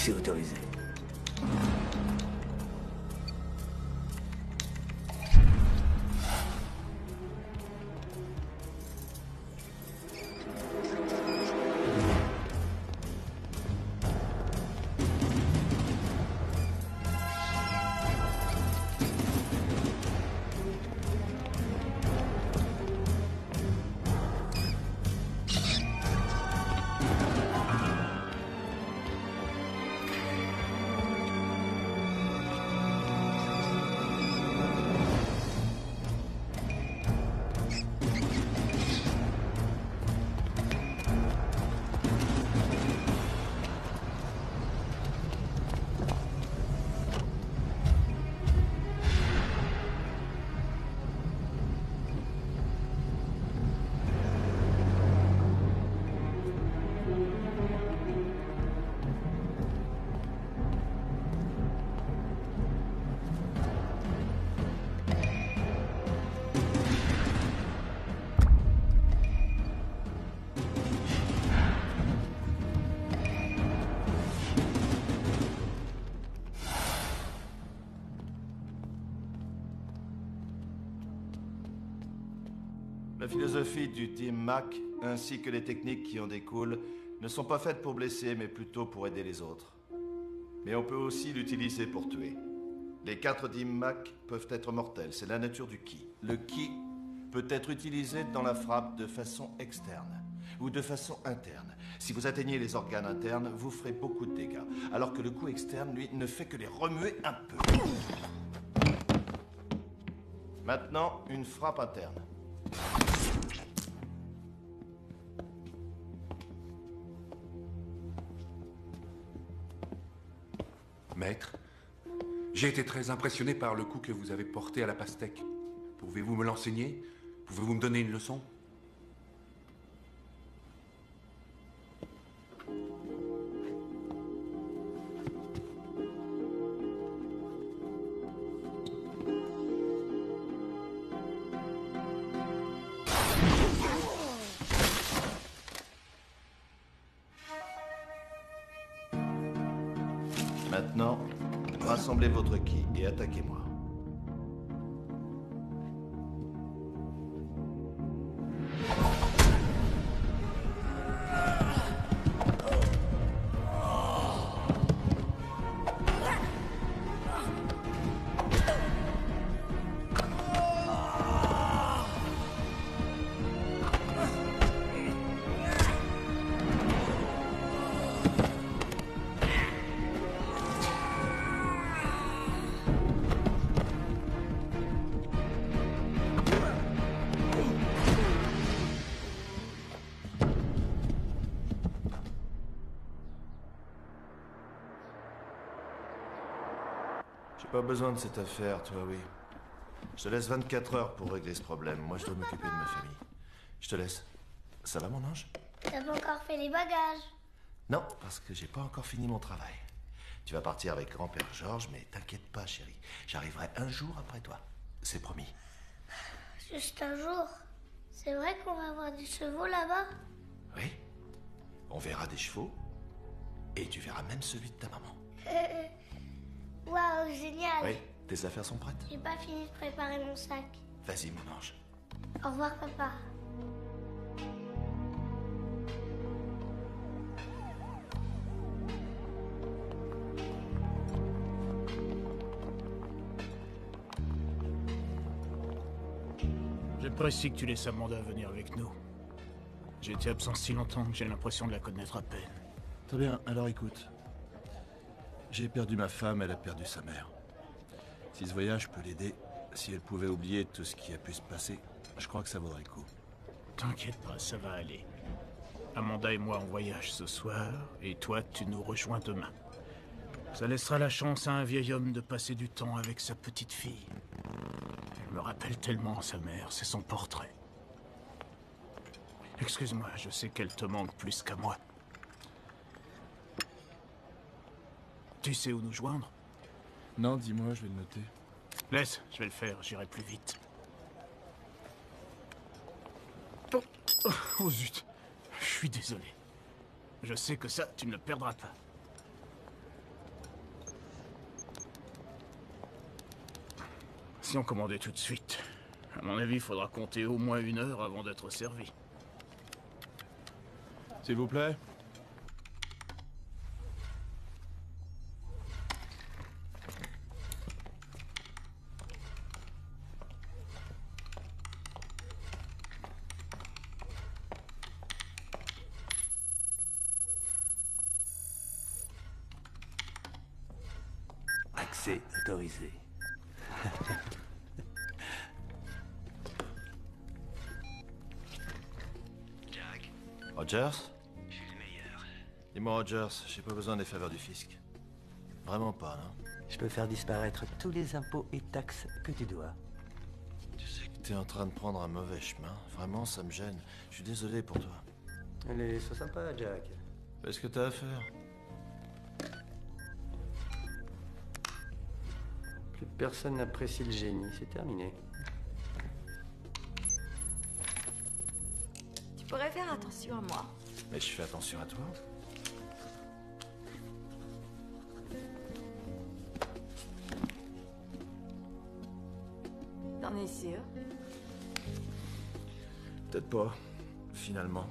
C'est autorisé. La philosophie du Team Mac, ainsi que les techniques qui en découlent, ne sont pas faites pour blesser, mais plutôt pour aider les autres. Mais on peut aussi l'utiliser pour tuer. Les 4 Team Mac peuvent être mortels, c'est la nature du ki. Le ki peut être utilisé dans la frappe de façon externe ou de façon interne. Si vous atteignez les organes internes, vous ferez beaucoup de dégâts, alors que le coup externe, lui, ne fait que les remuer un peu. Maintenant, une frappe interne. Maître, j'ai été très impressionné par le coup que vous avez porté à la pastèque. Pouvez-vous me l'enseigner? Pouvez-vous me donner une leçon? Maintenant, rassemblez votre ki et attaquez-moi. J'ai pas besoin de cette affaire, toi, oui. Je te laisse 24 heures pour régler ce problème. Moi, je dois m'occuper de ma famille. Je te laisse. Ça va, mon ange? T'as pas encore fait les bagages? Non, parce que j'ai pas encore fini mon travail. Tu vas partir avec grand-père Georges, mais t'inquiète pas, chérie. J'arriverai un jour après toi. C'est promis. Juste un jour. C'est vrai qu'on va avoir des chevaux là-bas? Oui. On verra des chevaux. Et tu verras même celui de ta maman. Waouh, génial! Oui, tes affaires sont prêtes? J'ai pas fini de préparer mon sac. Vas-y, mon ange. Au revoir, papa. J'apprécie que tu laisses Amanda venir avec nous. J'ai été absent si longtemps que j'ai l'impression de la connaître à peine. Très bien, alors écoute. J'ai perdu ma femme, elle a perdu sa mère. Si ce voyage peut l'aider, si elle pouvait oublier tout ce qui a pu se passer, je crois que ça vaudrait le coup. T'inquiète pas, ça va aller. Amanda et moi, on voyage ce soir, et toi, tu nous rejoins demain. Ça laissera la chance à un vieil homme de passer du temps avec sa petite fille. Elle me rappelle tellement sa mère, c'est son portrait. Excuse-moi, je sais qu'elle te manque plus qu'à moi. Tu sais où nous joindre? Non, dis-moi, je vais le noter. Laisse, je vais le faire, j'irai plus vite. Oh zut, je suis désolé. Je sais que ça, tu ne le perdras pas. ration commandée tout de suite. À mon avis, il faudra compter au moins 1 heure avant d'être servi. S'il vous plaît. Accès autorisé. Jack, Rogers? je suis le meilleur. Dis-moi, Rogers, j'ai pas besoin des faveurs du fisc. Vraiment pas, non? Je peux faire disparaître tous les impôts et taxes que tu dois. Tu sais que t'es en train de prendre un mauvais chemin. Vraiment, ça me gêne. Je suis désolé pour toi. Allez, sois sympa, Jack. Fais ce que t'as à faire. Plus personne n'apprécie le génie, c'est terminé. Tu pourrais faire attention à moi. Mais je fais attention à toi. T'en es sûr? Peut-être pas, finalement.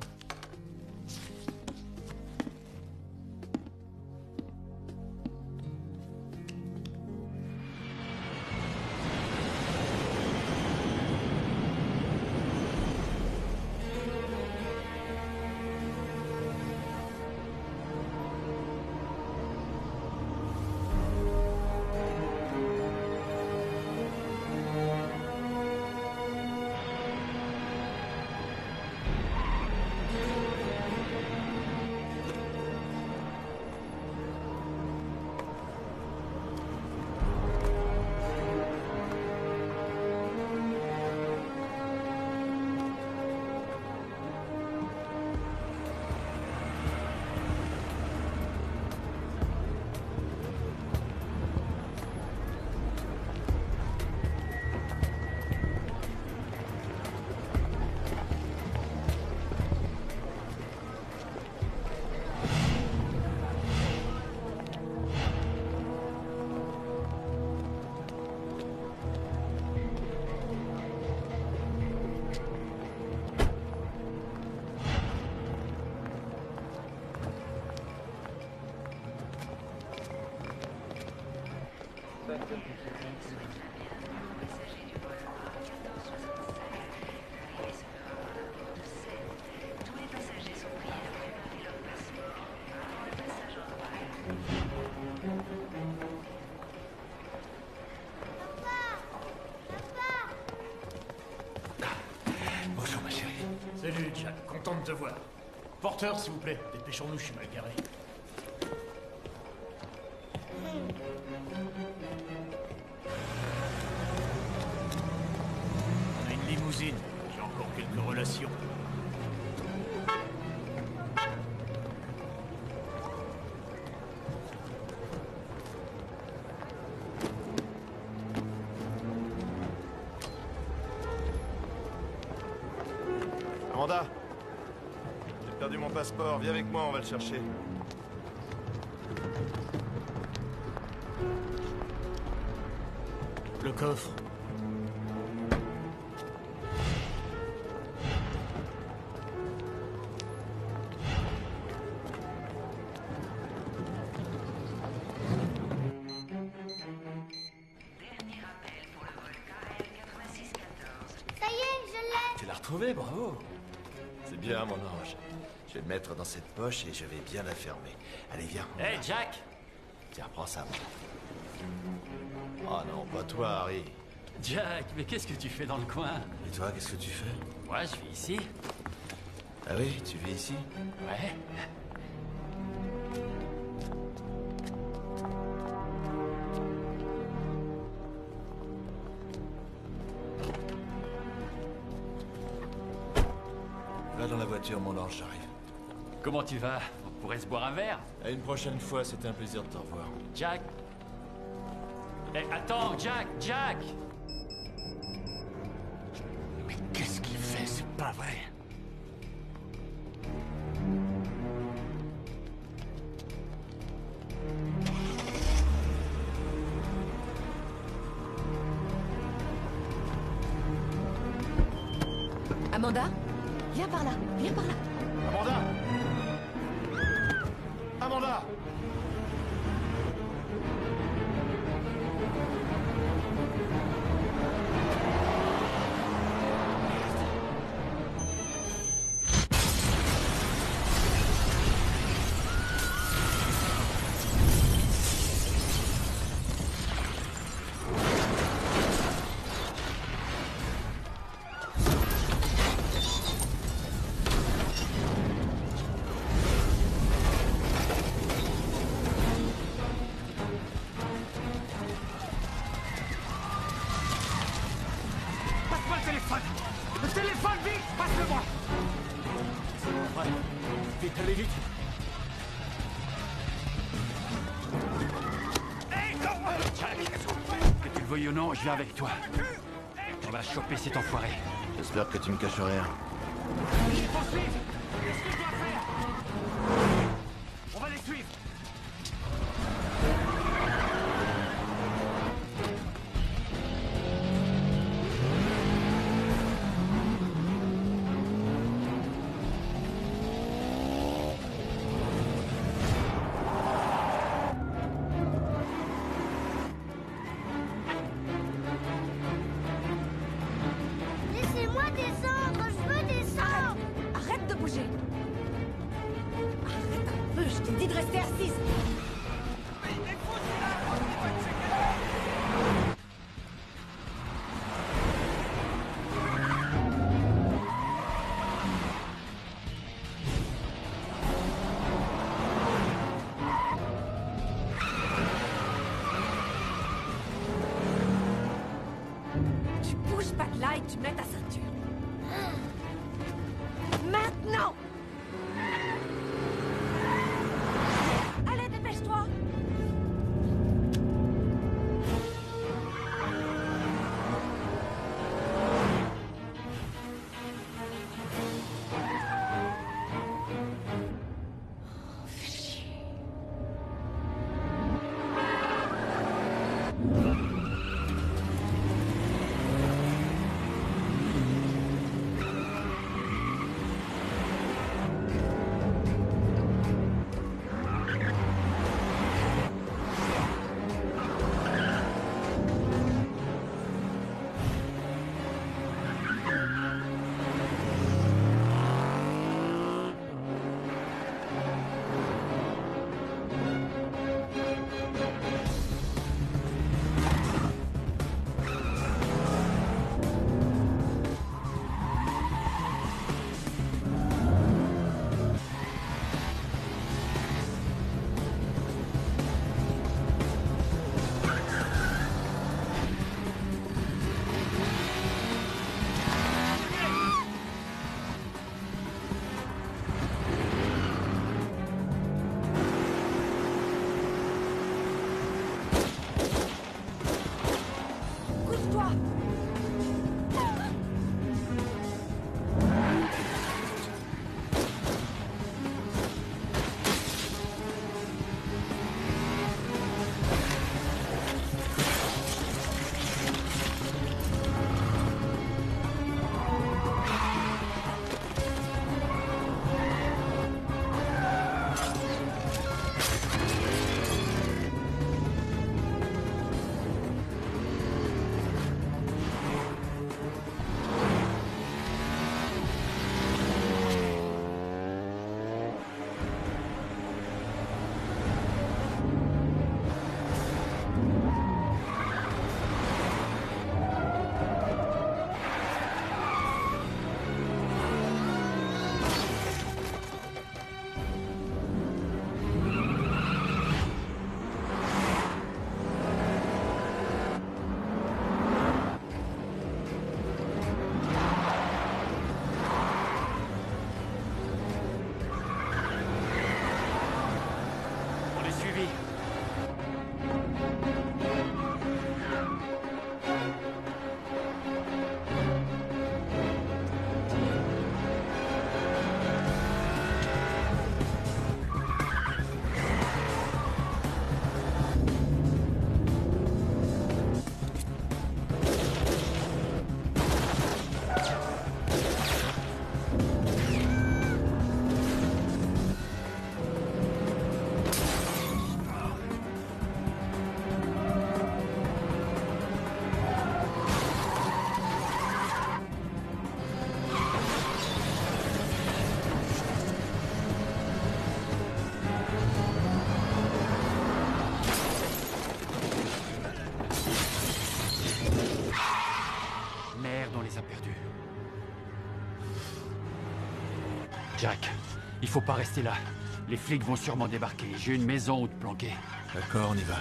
Bonjour, ma chérie. Salut, Jack. Content de te voir. Porteur, s'il vous plaît. Dépêchons-nous, je suis mal garé. On a une limousine. J'ai encore quelques relations. Amanda, j'ai perdu mon passeport. Viens avec moi, on va le chercher. Le coffre. Ça y est, je l'ai. Tu l'as retrouvé, bravo. C'est bien, mon ange. Je vais le mettre dans cette poche et je vais bien la fermer. Allez, viens. Hey, Jack! Tiens, prends ça. Oh non, pas toi, Harry. Jack, mais qu'est-ce que tu fais dans le coin? Et toi, qu'est-ce que tu fais? Moi, je vis ici. Ah oui, tu vis ici? Ouais. Va dans la voiture, mon ange, j'arrive. Comment tu vas? On pourrait se boire un verre? À une prochaine fois, c'était un plaisir de te revoir. Jack? Eh, attends, Jack! Jack! Mais qu'est-ce qu'il fait? C'est pas vrai. Amanda, viens par là, viens par là. Amanda! Amanda! Passe-moi le téléphone! Le téléphone, vite! Passe-le-moi! Ouais. Vite, allez vite. Jack, que tu le veuilles ou non, je viens avec toi. On va choper cet enfoiré. J'espère que tu me caches rien. Il faut suivre! Qu'est-ce que je dois faire? On va les suivre! Laissez-moi descendre, je veux descendre. Arrête de bouger. Arrête un peu, je t'ai dit de rester assise. Tu bouges pas de là et tu mets ta ceinture. Maintenant! Allez, dépêche-toi! Fais chier. Couche-toi! on les a perdus. Jack, il faut pas rester là. Les flics vont sûrement débarquer. J'ai une maison où te planquer. D'accord, on y va.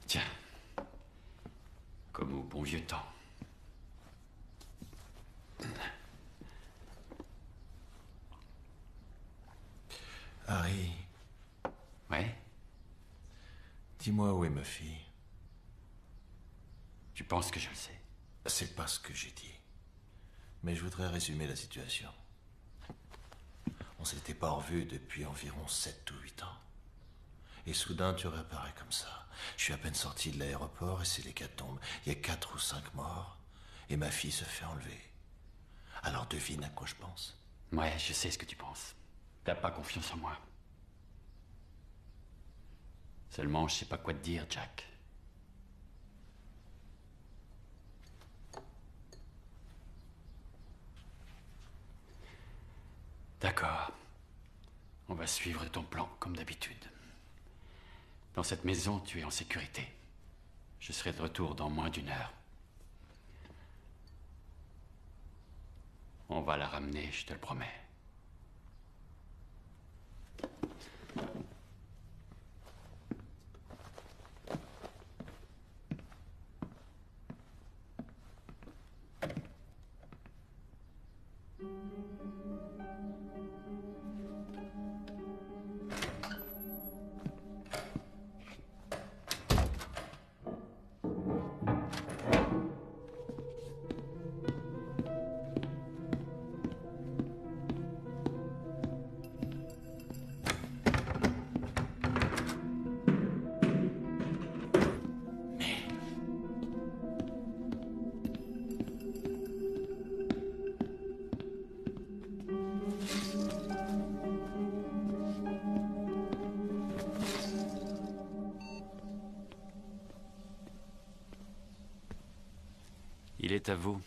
Tiens. Comme au bon vieux temps. Harry, Ouais? dis-moi où est ma fille. Tu penses que je le sais? C'est pas ce que j'ai dit. Mais je voudrais résumer la situation. On s'était pas revus depuis environ 7 ou 8 ans. Et soudain, tu réapparais comme ça. Je suis à peine sorti de l'aéroport et c'est l'hécatombe. Il y a 4 ou 5 morts. Et ma fille se fait enlever. Alors devine à quoi je pense. Ouais, je sais ce que tu penses. T'as pas confiance en moi. Seulement, je sais pas quoi te dire, Jack. D'accord. On va suivre ton plan, comme d'habitude. Dans cette maison, tu es en sécurité. Je serai de retour dans moins d'1 heure. On va la ramener, je te le promets. Il est à vous.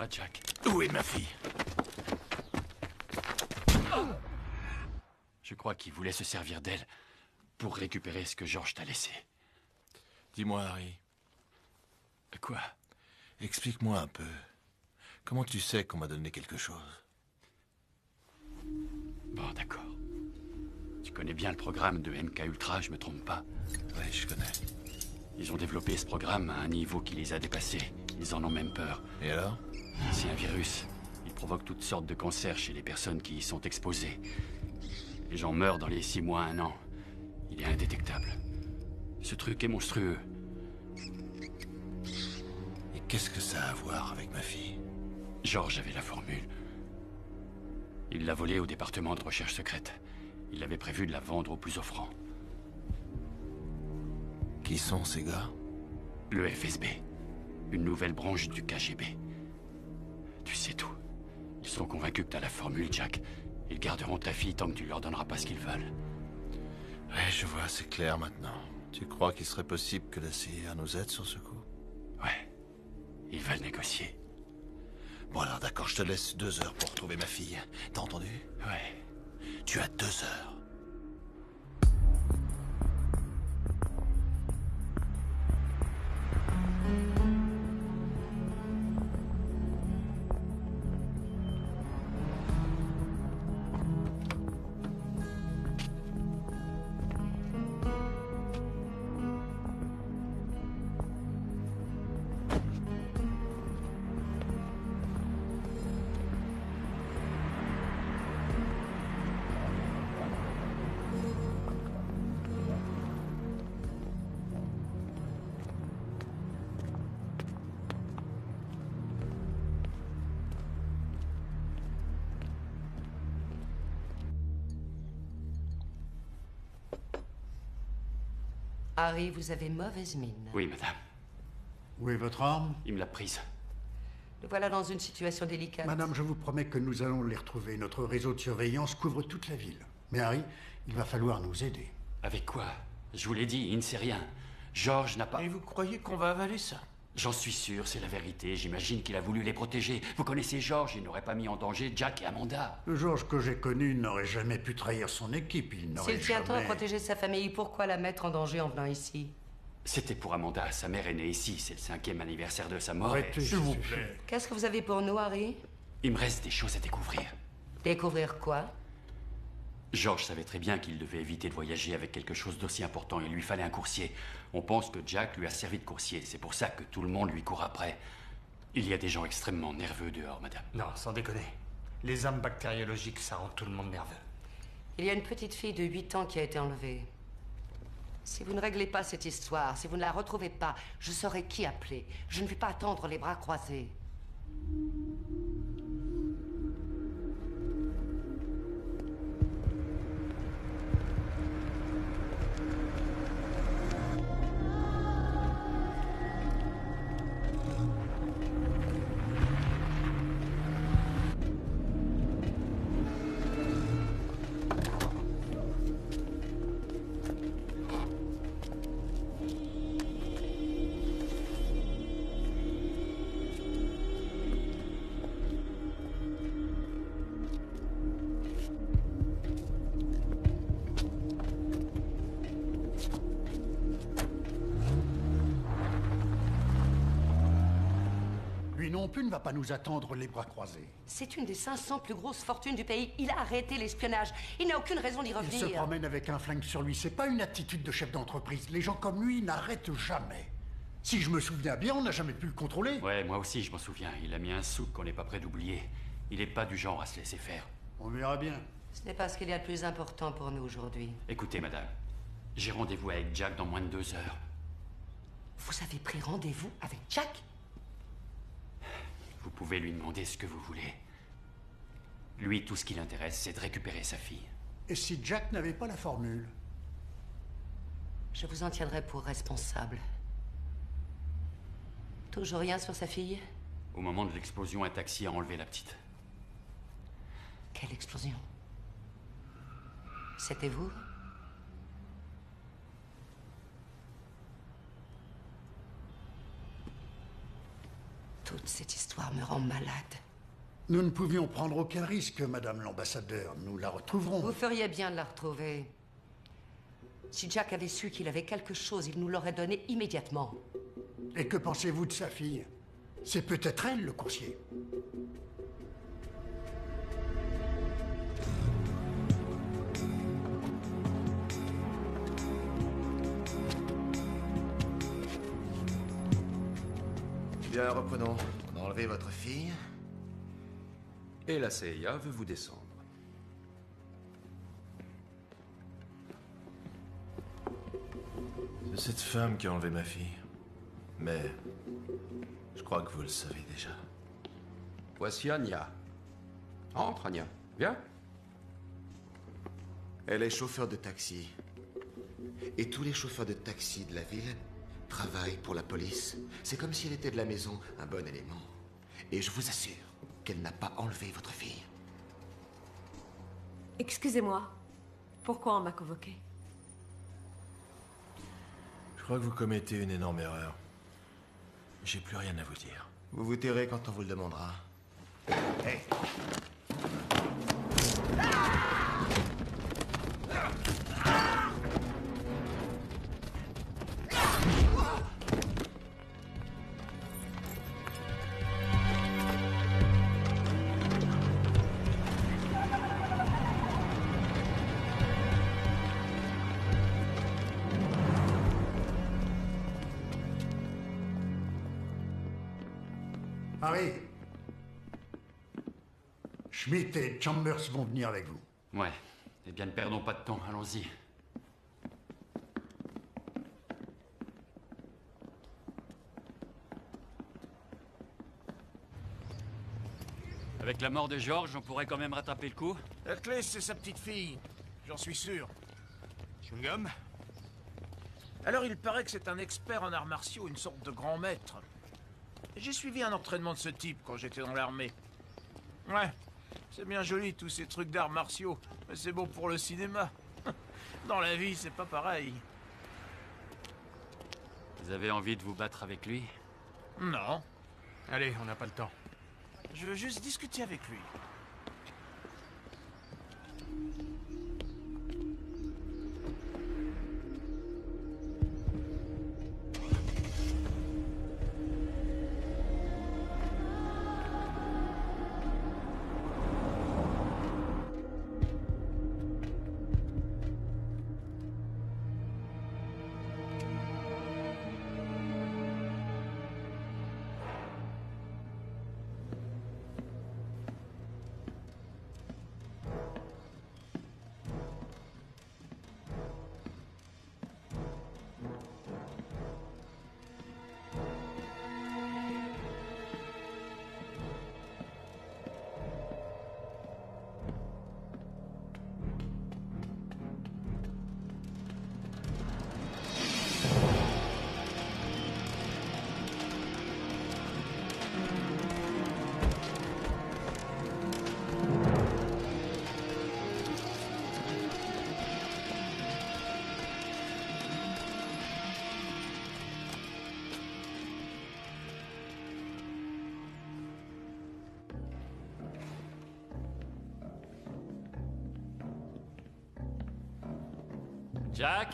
moi, Jack. Où est ma fille? Je crois qu'il voulait se servir d'elle pour récupérer ce que George t'a laissé. Dis-moi, Harry. Quoi? Explique-moi un peu. Comment tu sais qu'on m'a donné quelque chose? Bon, d'accord. Tu connais bien le programme de MK Ultra, je me trompe pas? Oui, je connais. Ils ont développé ce programme à un niveau qui les a dépassés. Ils en ont même peur. Et alors? C'est un virus. Il provoque toutes sortes de cancers chez les personnes qui y sont exposées. Les gens meurent dans les 6 mois à 1 an. Il est indétectable. Ce truc est monstrueux. Et qu'est-ce que ça a à voir avec ma fille? George avait la formule. Il l'a volée au département de recherche secrète. Il avait prévu de la vendre au plus offrant. Qui sont ces gars? Le FSB. Une nouvelle branche du KGB. Tu sais tout. Ils sont convaincus que t'as la formule, Jack. Ils garderont ta fille tant que tu leur donneras pas ce qu'ils veulent. Ouais, je vois, c'est clair maintenant. Tu crois qu'il serait possible que la CIA nous aide sur ce coup? Ouais. Ils veulent négocier. Bon alors d'accord, je te laisse 2 heures pour retrouver ma fille. T'as entendu? Ouais. Tu as 2 heures. Harry, vous avez mauvaise mine. Oui, madame. Où est votre arme? Il me l'a prise. Le voilà dans une situation délicate. Madame, je vous promets que nous allons les retrouver. Notre réseau de surveillance couvre toute la ville. Mais Harry, il va falloir nous aider. Avec quoi? Je vous l'ai dit, il ne sait rien. George n'a pas... Et vous croyez qu'on va avaler ça? J'en suis sûr, c'est la vérité. J'imagine qu'il a voulu les protéger. Vous connaissez George, il n'aurait pas mis en danger Jack et Amanda. Le George que j'ai connu n'aurait jamais pu trahir son équipe. Il n'aurait S'il tient tant à jamais... protéger sa famille, pourquoi la mettre en danger en venant ici? C'était pour Amanda. Sa mère est née ici. C'est le 5e anniversaire de sa mort. Arrêtez, s'il vous plaît. Qu'est-ce que vous avez pour nous, Harry? Il me reste des choses à découvrir. Découvrir quoi? George savait très bien qu'il devait éviter de voyager avec quelque chose d'aussi important. Il lui fallait un coursier. On pense que Jack lui a servi de coursier. C'est pour ça que tout le monde lui court après. Il y a des gens extrêmement nerveux dehors, madame. Non, sans déconner. Les armes bactériologiques, ça rend tout le monde nerveux. Il y a une petite fille de 8 ans qui a été enlevée. Si vous ne réglez pas cette histoire, si vous ne la retrouvez pas, je saurai qui appeler. Je ne vais pas attendre les bras croisés. Lui non plus ne va pas nous attendre les bras croisés. C'est une des 500 plus grosses fortunes du pays. Il a arrêté l'espionnage. Il n'a aucune raison d'y Il revenir. se promène avec un flingue sur lui. C'est pas une attitude de chef d'entreprise. Les gens comme lui n'arrêtent jamais. Si je me souviens bien, on n'a jamais pu le contrôler. Ouais, moi aussi, je m'en souviens. Il a mis un sou qu'on n'est pas prêt d'oublier. Il n'est pas du genre à se laisser faire. On verra bien. Ce n'est pas ce qu'il y a de plus important pour nous aujourd'hui. Écoutez, madame. J'ai rendez-vous avec Jack dans moins de 2 heures. Vous avez pris rendez-vous avec Jack? Vous pouvez lui demander ce que vous voulez. Lui, tout ce qui l'intéresse, c'est de récupérer sa fille. Et si Jack n'avait pas la formule? Je vous en tiendrai pour responsable. Toujours rien sur sa fille? Au moment de l'explosion, un taxi a enlevé la petite. Quelle explosion? C'était vous? Toute cette histoire me rend malade. Nous ne pouvions prendre aucun risque, Madame l'ambassadeur. Nous la retrouverons. Vous feriez bien de la retrouver. Si Jack avait su qu'il avait quelque chose, il nous l'aurait donné immédiatement. Et que pensez-vous de sa fille? C'est peut-être elle, le coursier. Bien, reprenons. On a enlevé votre fille. Et la CIA veut vous descendre. C'est cette femme qui a enlevé ma fille. Mais je crois que vous le savez déjà. Voici Anya. Entre, Anya. Viens. Elle est chauffeur de taxi. Et tous les chauffeurs de taxi de la ville travaillent pour la police. C'est comme si elle était de la maison, un bon élément. Et je vous assure qu'elle n'a pas enlevé votre fille. Excusez-moi. Pourquoi on m'a convoqué? Je crois que vous commettez une énorme erreur. J'ai plus rien à vous dire. Vous vous tairez quand on vous le demandera. Hey! Harry, Schmidt et Chambers vont venir avec vous. Ouais. Eh bien, ne perdons pas de temps. Allons-y. Avec la mort de George, on pourrait quand même rattraper le coup. La clé, c'est sa petite fille. J'en suis sûr. Chewing-gum? Alors, il paraît que c'est un expert en arts martiaux, une sorte de grand maître. J'ai suivi un entraînement de ce type quand j'étais dans l'armée. Ouais, c'est bien joli tous ces trucs d'arts martiaux, mais c'est bon pour le cinéma. Dans la vie, c'est pas pareil. Vous avez envie de vous battre avec lui? Non. Allez, on n'a pas le temps. Je veux juste discuter avec lui. Jack?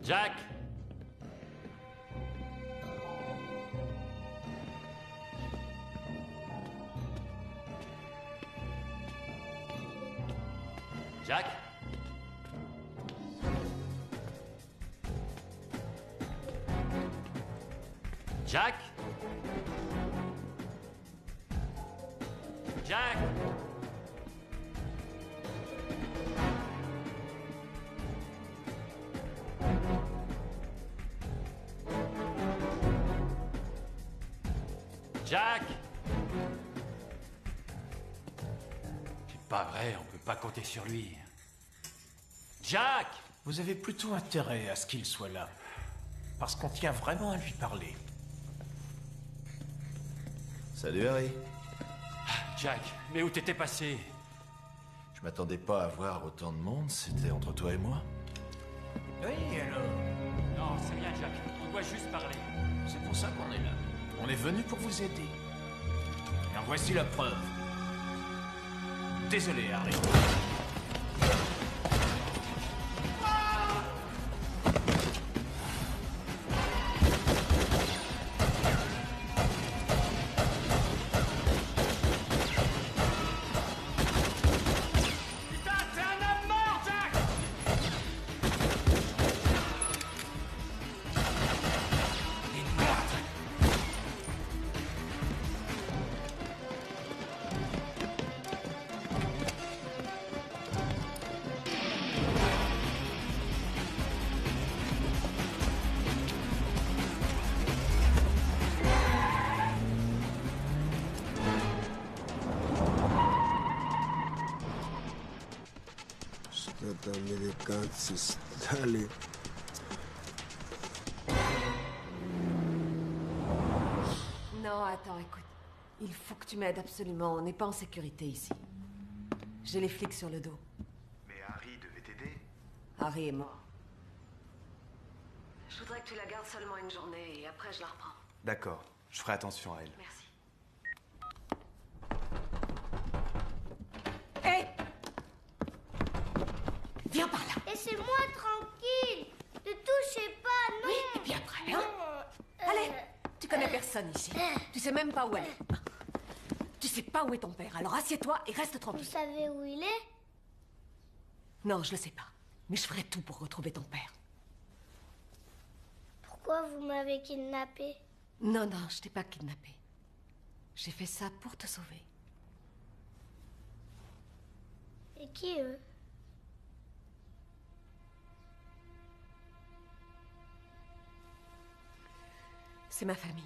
Jack? Jack? Jack? Jack? Jack? C'est pas vrai, on peut pas compter sur lui. Jack! Vous avez plutôt intérêt à ce qu'il soit là. Parce qu'on tient vraiment à lui parler. Salut Harry. Jack, mais où t'étais passé? Je m'attendais pas à voir autant de monde, c'était entre toi et moi. Oui, alors. Non, c'est rien, Jack. On doit juste parler. C'est pour ça qu'on est là. On est venu pour vous aider. Et en voici la preuve. Désolé, Harry. Allez. Non, attends, écoute. Il faut que tu m'aides absolument. On n'est pas en sécurité ici. J'ai les flics sur le dos. Mais Harry devait t'aider. Harry est mort. Je voudrais que tu la gardes seulement une journée et après je la reprends. D'accord, je ferai attention à elle. Merci. Hé! Viens par là. Laissez-moi tranquille. Ne touchez pas, non. Oui, et puis après, hein? Allez, tu connais personne ici. Tu sais même pas où elle est. Tu sais pas où est ton père, alors assieds-toi et reste tranquille. Vous savez où il est? Non, je le sais pas. Mais je ferai tout pour retrouver ton père. Pourquoi vous m'avez kidnappé? Non, non, je t'ai pas kidnappé. J'ai fait ça pour te sauver. Et qui, eux? C'est ma famille.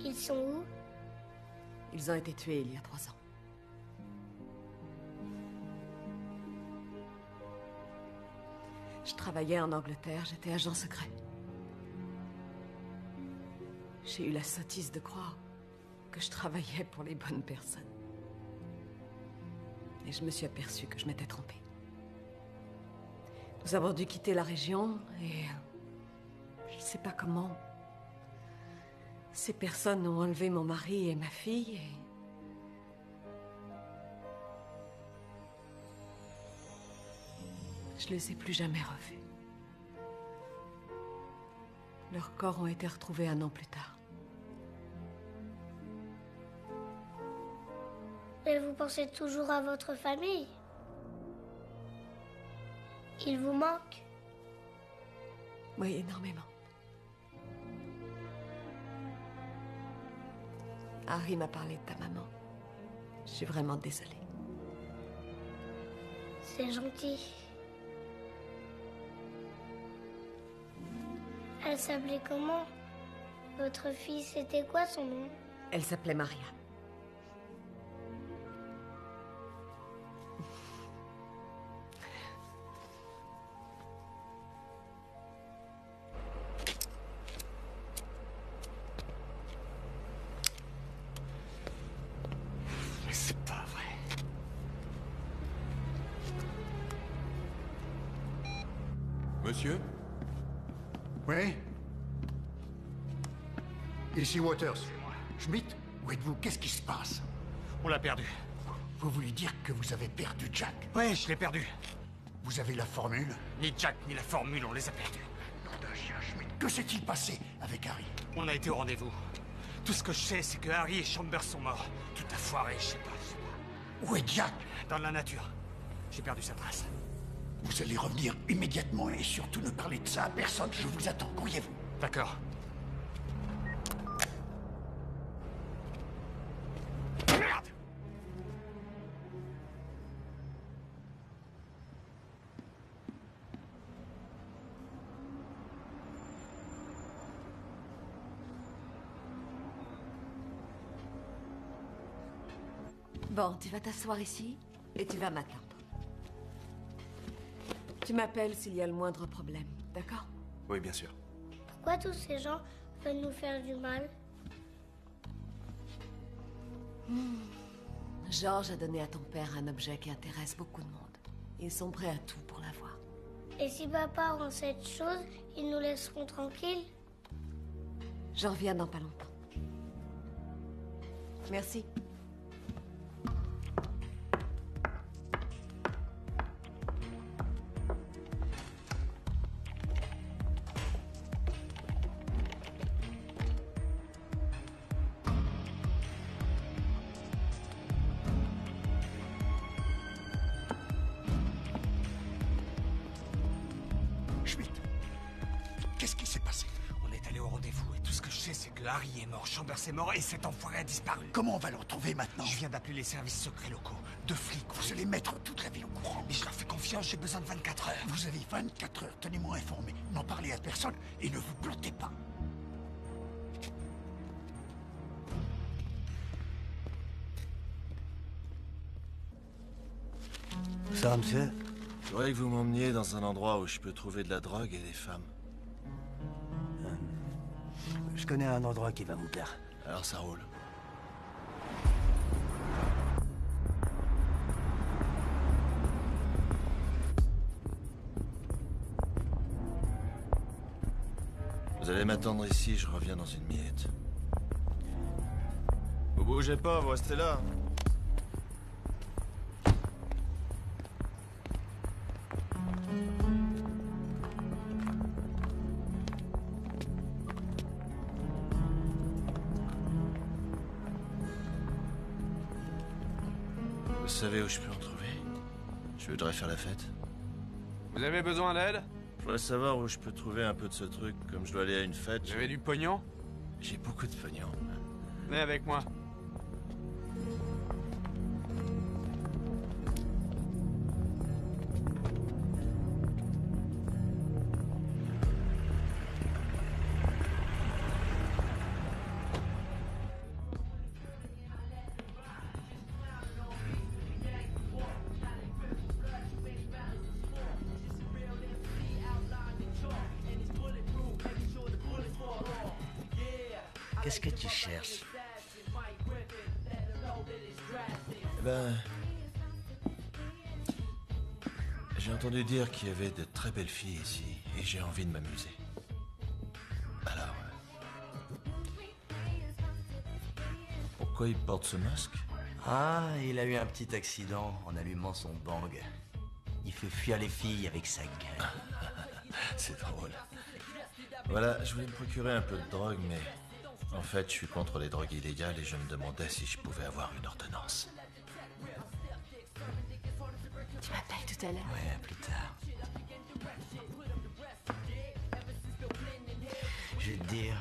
Ils sont où? Ils ont été tués il y a 3 ans. Je travaillais en Angleterre, j'étais agent secret. J'ai eu la sottise de croire que je travaillais pour les bonnes personnes. Et je me suis aperçue que je m'étais trompée. Nous avons dû quitter la région et... je sais pas comment... ces personnes ont enlevé mon mari et ma fille et... je les ai plus jamais revus. Leurs corps ont été retrouvés 1 an plus tard. Mais vous pensez toujours à votre famille? Il vous manque? Oui, énormément. Harry m'a parlé de ta maman. Je suis vraiment désolée. C'est gentil. Elle s'appelait comment? Votre fille, c'était quoi son nom? Elle s'appelait Maria. Mais c'est pas vrai. Monsieur? Oui? Ici Waters. Schmidt, où êtes-vous? Qu'est-ce qui se passe? On l'a perdu. Vous voulez dire que vous avez perdu Jack? Ouais, je l'ai perdu. Vous avez la formule? Ni Jack ni la formule, on les a perdus. Nom d'un chien, Schmidt. Que s'est-il passé avec Harry? On a été au rendez-vous. Tout ce que je sais, c'est que Harry et Chambers sont morts. Tout a foiré, je sais pas. Où est Jack? Dans la nature. J'ai perdu sa trace. Vous allez revenir immédiatement et surtout ne parlez de ça à personne. Je vous attends, courriez-vous. D'accord. Merde! Bon, tu vas t'asseoir ici et tu vas m'attendre. Tu m'appelles s'il y a le moindre problème, d'accord? Oui, bien sûr. Pourquoi tous ces gens veulent nous faire du mal? George a donné à ton père un objet qui intéresse beaucoup de monde. Ils sont prêts à tout pour l'avoir. Et si papa rend cette chose, ils nous laisseront tranquilles? Je reviens dans pas longtemps. Merci. Schmidt, qu'est-ce qui s'est passé? On est allé au rendez-vous et tout ce que je sais, c'est que Harry est mort, Chambers est mort et cet enfoiré a disparu. Comment on va le retrouver maintenant? Je viens d'appeler les services secrets locaux. 2 flics. Vous allez mettre toute la ville au courant. Mais je leur fais confiance, j'ai besoin de 24 heures. Vous avez 24 heures, tenez-moi informé. N'en parlez à personne et ne vous plantez pas. Ça, monsieur? Je voudrais que vous m'emmeniez dans un endroit où je peux trouver de la drogue et des femmes. Je connais un endroit qui va vous plaire. Alors ça roule. Vous allez m'attendre ici, je reviens dans une minute. Vous bougez pas, vous restez là. Vous savez où je peux en trouver? Je voudrais faire la fête. Vous avez besoin d'aide? Je voudrais savoir où je peux trouver un peu de ce truc, comme je dois aller à une fête. Vous avez du pognon? J'ai beaucoup de pognon. Venez avec moi. Qu'est-ce que tu cherches? Eh ben... J'ai entendu dire qu'il y avait de très belles filles ici, et j'ai envie de m'amuser. Alors... Pourquoi il porte ce masque? Ah, il a eu un petit accident en allumant son bang. Il fait fuir les filles avec sa gueule. C'est drôle. Voilà, je voulais me procurer un peu de drogue, mais... En fait, je suis contre les drogues illégales et je me demandais si je pouvais avoir une ordonnance. Tu m'appelles tout à l'heure? Ouais, plus tard. Je vais te dire...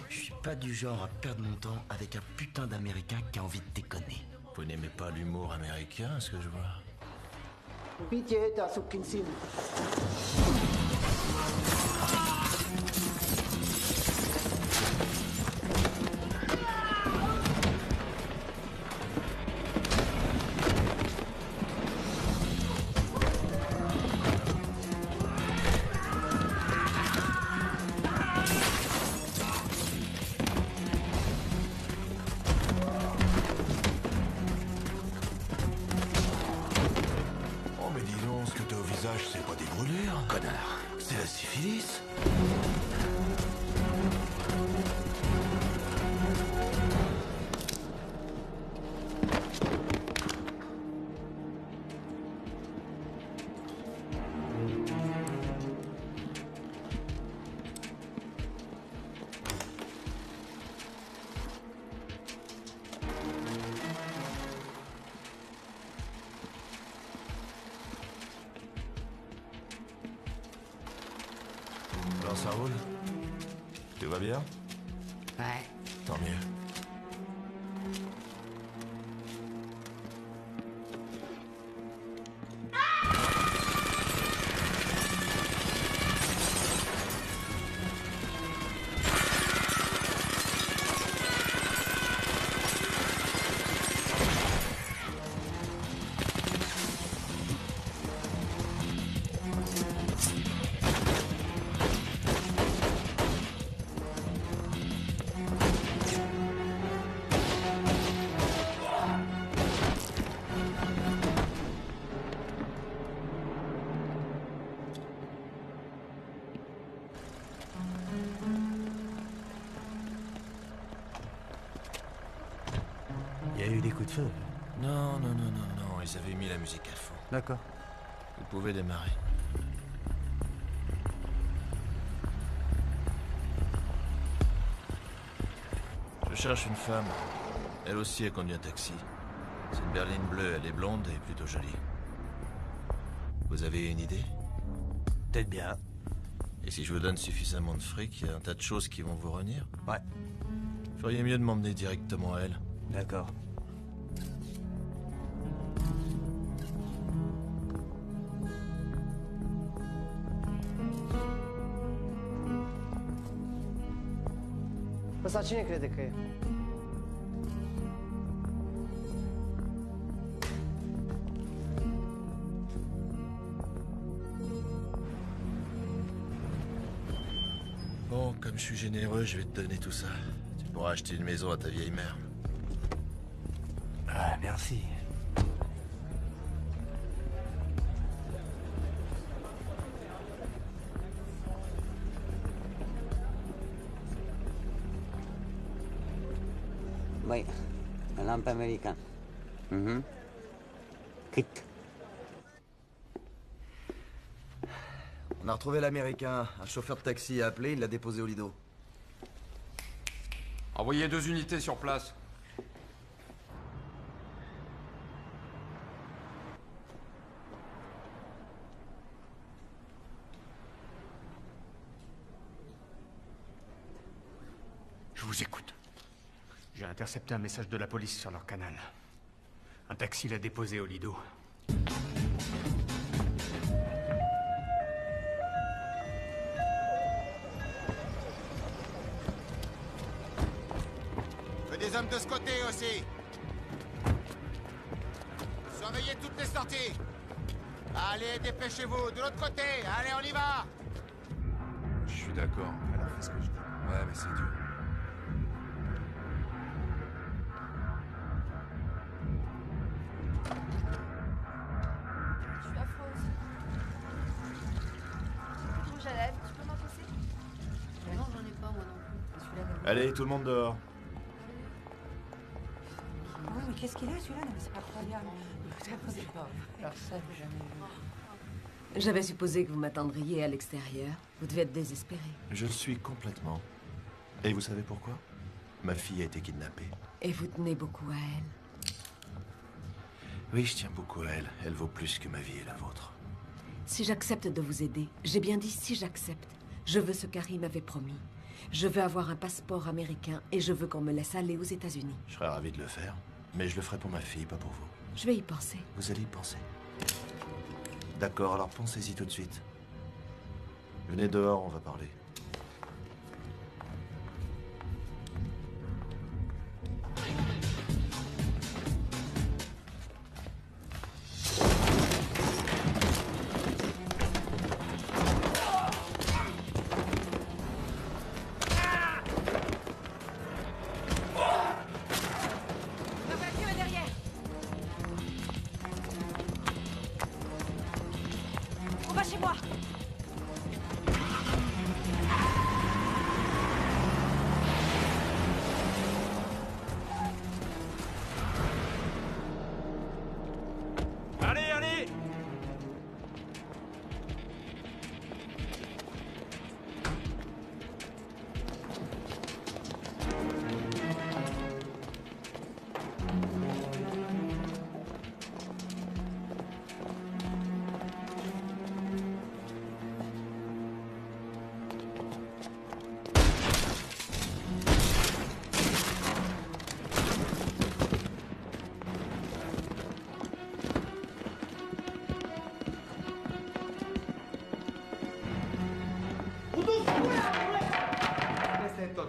Je suis pas du genre à perdre mon temps avec un putain d'Américain qui a envie de déconner. Vous n'aimez pas l'humour américain, ce que je vois? Pitié, t'as Kinsin. Oh, mais dis donc, ce que t'as au visage, c'est pas des brûlures, connard. C'est la syphilis. Alors ça roule? Tout va bien? Ouais. Tant mieux. de feu. Non, non, non, non, non, ils avaient mis la musique à fond. D'accord. Vous pouvez démarrer. Je cherche une femme. Elle aussi a conduit un taxi. C'est une berline bleue, elle est blonde et plutôt jolie. Vous avez une idée? Peut-être bien. Et si je vous donne suffisamment de fric, il y a un tas de choses qui vont vous revenir? Ouais. Feriez mieux de m'emmener directement à elle. D'accord. Ăsta cine crede că e? Bon, comme je suis généreux, je vais te donner tout ça. Tu pourras acheter une maison à ta vieille mère. Ah, merci. Băi, l-am pe american. Cât? On a retrouvé l'américain. Un chauffeur de taxi a appelé, il l'a déposé au Lido. Envoyez 2 unités sur place. Je vous écoute. J'ai intercepté un message de la police sur leur canal. Un taxi l'a déposé au Lido. Des hommes de ce côté aussi. Surveillez toutes les sorties. Allez, dépêchez-vous. De l'autre côté. Allez, on y va. Je suis d'accord. Alors fais ce que je dis. Ouais, mais c'est dur. Je suis affreuse. Rouge à lèvres, tu peux m'en passer? Non, j'en ai pas moi non plus. Celui-là, Allez, tout le monde dehors. oui, mais qu'est-ce qu'il a celui-là? Non, mais c'est pas croyable. C'est pas personne, jamais vu. J'avais supposé que vous m'attendriez à l'extérieur. Vous devez être désespéré. Je le suis complètement. Et vous savez pourquoi? Ma fille a été kidnappée. Et vous tenez beaucoup à elle. Oui, je tiens beaucoup à elle. Elle vaut plus que ma vie et la vôtre. Si j'accepte de vous aider, j'ai bien dit si j'accepte, je veux ce qu'Harry m'avait promis. Je veux avoir un passeport américain et je veux qu'on me laisse aller aux États-Unis. Je serais ravi de le faire, mais je le ferai pour ma fille, pas pour vous. Je vais y penser. Vous allez y penser. D'accord, alors pensez-y tout de suite. Venez dehors, on va parler.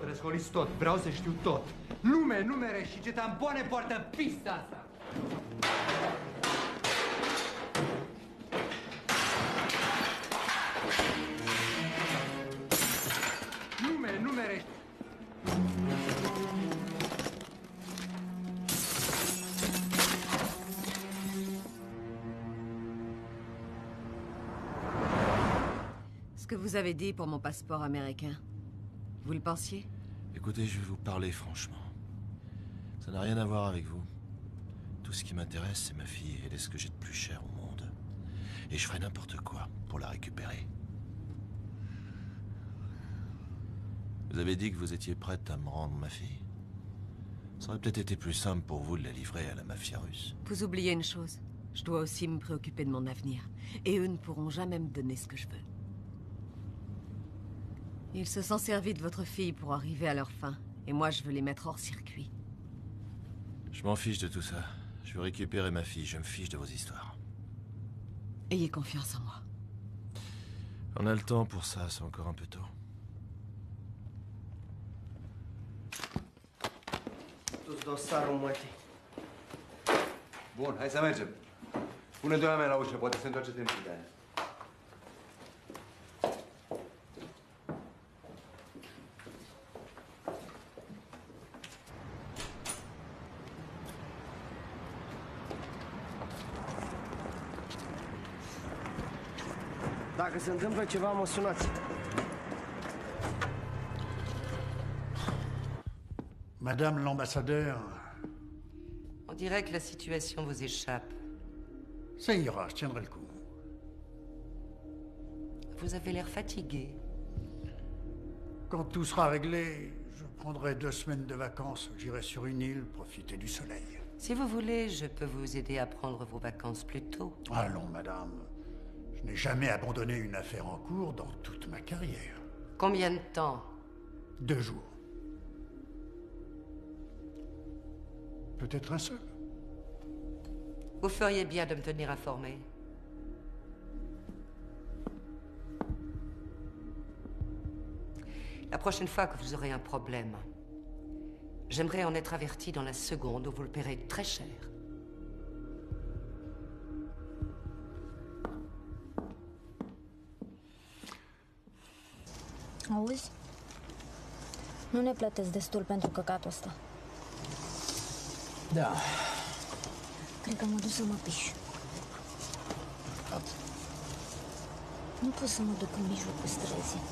Răscoliți tot, vreau să știu tot. Lume, numere și ce tampoane poartă pista asta. Lume, numere. Ce que vous avez dit pour mon passeport américain, vous le pensiez? Écoutez, je vais vous parler franchement. Ça n'a rien à voir avec vous. tout ce qui m'intéresse, c'est ma fille. Elle est ce que j'ai de plus cher au monde. Et je ferai n'importe quoi pour la récupérer. Vous avez dit que vous étiez prête à me rendre ma fille. Ça aurait peut-être été plus simple pour vous de la livrer à la mafia russe. Vous oubliez une chose. Je dois aussi me préoccuper de mon avenir. Et eux ne pourront jamais me donner ce que je veux. Ils se sont servis de votre fille pour arriver à leur fin. Et moi, je veux les mettre hors circuit. Je m'en fiche de tout ça. Je veux récupérer ma fille. Je me fiche de vos histoires. Ayez confiance en moi. On a le temps pour ça. C'est encore un peu tôt. Bun, hai să mergem. Pune doi oameni la ușă, poate se întoarce timpul de aia. Dacă se întâmplă ceva, mă sunați. Madame l'ambassadeur... On dirait que la situation vous échappe. Ça ira, je tiendrai le coup. Vous avez l'air fatigué. Quand tout sera réglé, je prendrai 2 semaines de vacances. J'irai sur une île, profiter du soleil. Si vous voulez, je peux vous aider à prendre vos vacances plus tôt. Allons, madame. Je n'ai jamais abandonné une affaire en cours dans toute ma carrière. Combien de temps? 2 jours. Peut-être un seul. Vous feriez bien de me tenir informé. La prochaine fois que vous aurez un problème, j'aimerais en être averti dans la seconde où vous le paierez très cher. Auzi? Nu ne plătesc destul pentru căcatul ăsta. Da. Cred că mă duc să mă piș. Nu pot să mă duc în mijlocul străzii.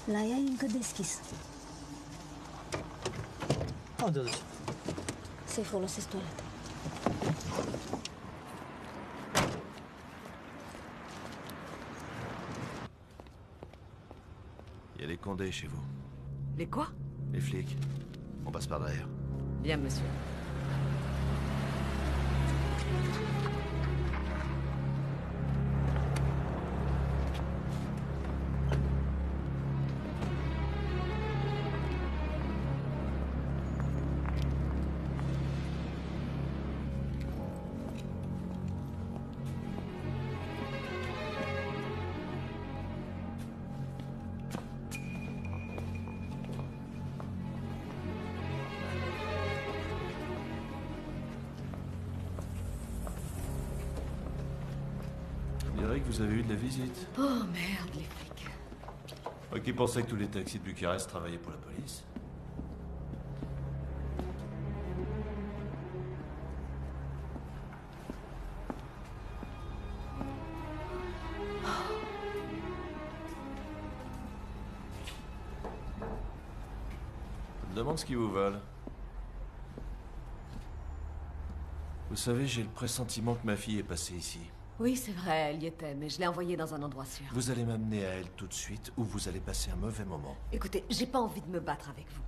La ea e încă deschis. Unde duci? Să-i folosesc toaleta. Il y a les Condés chez vous. Les quoi? Les flics. On passe par derrière. Bien, monsieur. On dirait que vous avez eu de la visite. Oh merde, les flics. Moi qui pensais que tous les taxis de Bucarest travaillaient pour la police. Je me demande ce qu'ils vous veulent. Vous savez, j'ai le pressentiment que ma fille est passée ici. Oui, c'est vrai, elle y était, mais je l'ai envoyée dans un endroit sûr. Vous allez m'amener à elle tout de suite ou vous allez passer un mauvais moment. Écoutez, j'ai pas envie de me battre avec vous.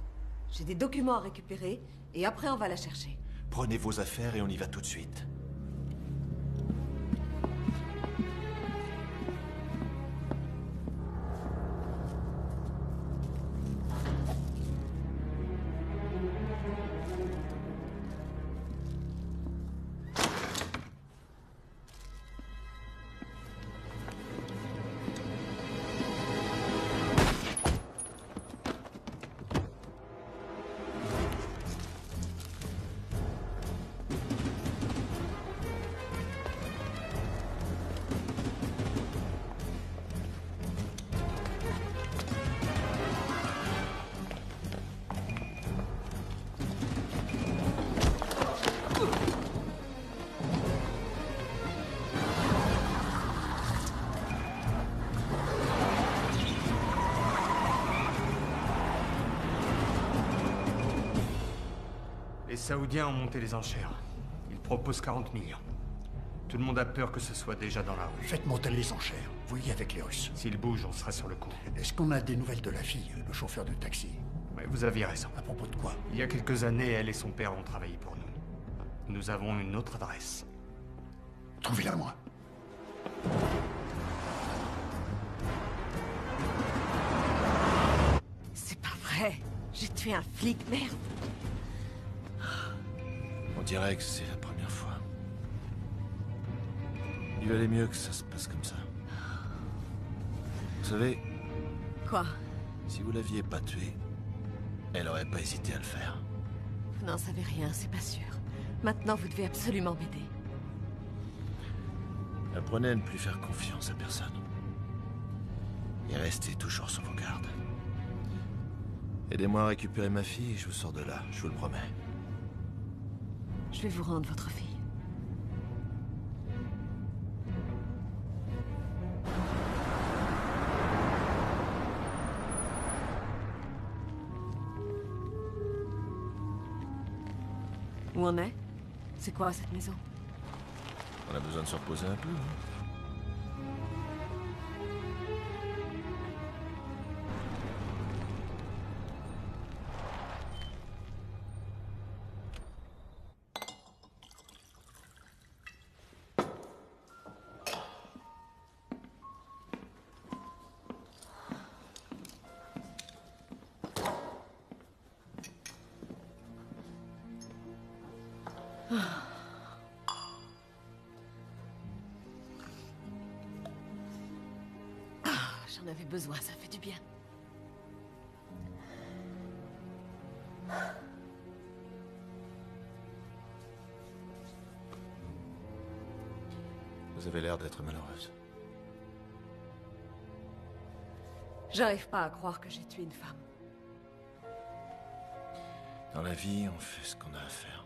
J'ai des documents à récupérer, et après on va la chercher. Prenez vos affaires et on y va tout de suite. Saoudiens ont monté les enchères. Ils proposent 40 millions. Tout le monde a peur que ce soit déjà dans la rue. Faites monter les enchères. Voyez avec les Russes. S'ils bougent, on sera sur le coup. Est-ce qu'on a des nouvelles de la fille, le chauffeur de taxi? Oui, vous aviez raison. À propos de quoi? Il y a quelques années, elle et son père ont travaillé pour nous. Nous avons une autre adresse. Trouvez-la moi. C'est pas vrai. J'ai tué un flic, merde. On dirait que c'est la première fois. Il valait mieux que ça se passe comme ça. Vous savez... Quoi? Si vous l'aviez pas tué, elle aurait pas hésité à le faire. Vous n'en savez rien, c'est pas sûr. Maintenant, vous devez absolument m'aider. Apprenez à ne plus faire confiance à personne. Et restez toujours sur vos gardes. Aidez-moi à récupérer ma fille et je vous sors de là, je vous le promets. Je vais vous rendre votre fille. Où on est? C'est quoi cette maison? On a besoin de se reposer un peu, hein. J'en avais besoin, ça fait du bien. Vous avez l'air d'être malheureuse. J'arrive pas à croire que j'ai tué une femme. Dans la vie, on fait ce qu'on a à faire.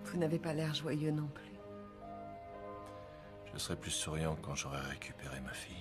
Vous n'avez pas l'air joyeux non plus. Je serai plus souriant quand j'aurai récupéré ma fille.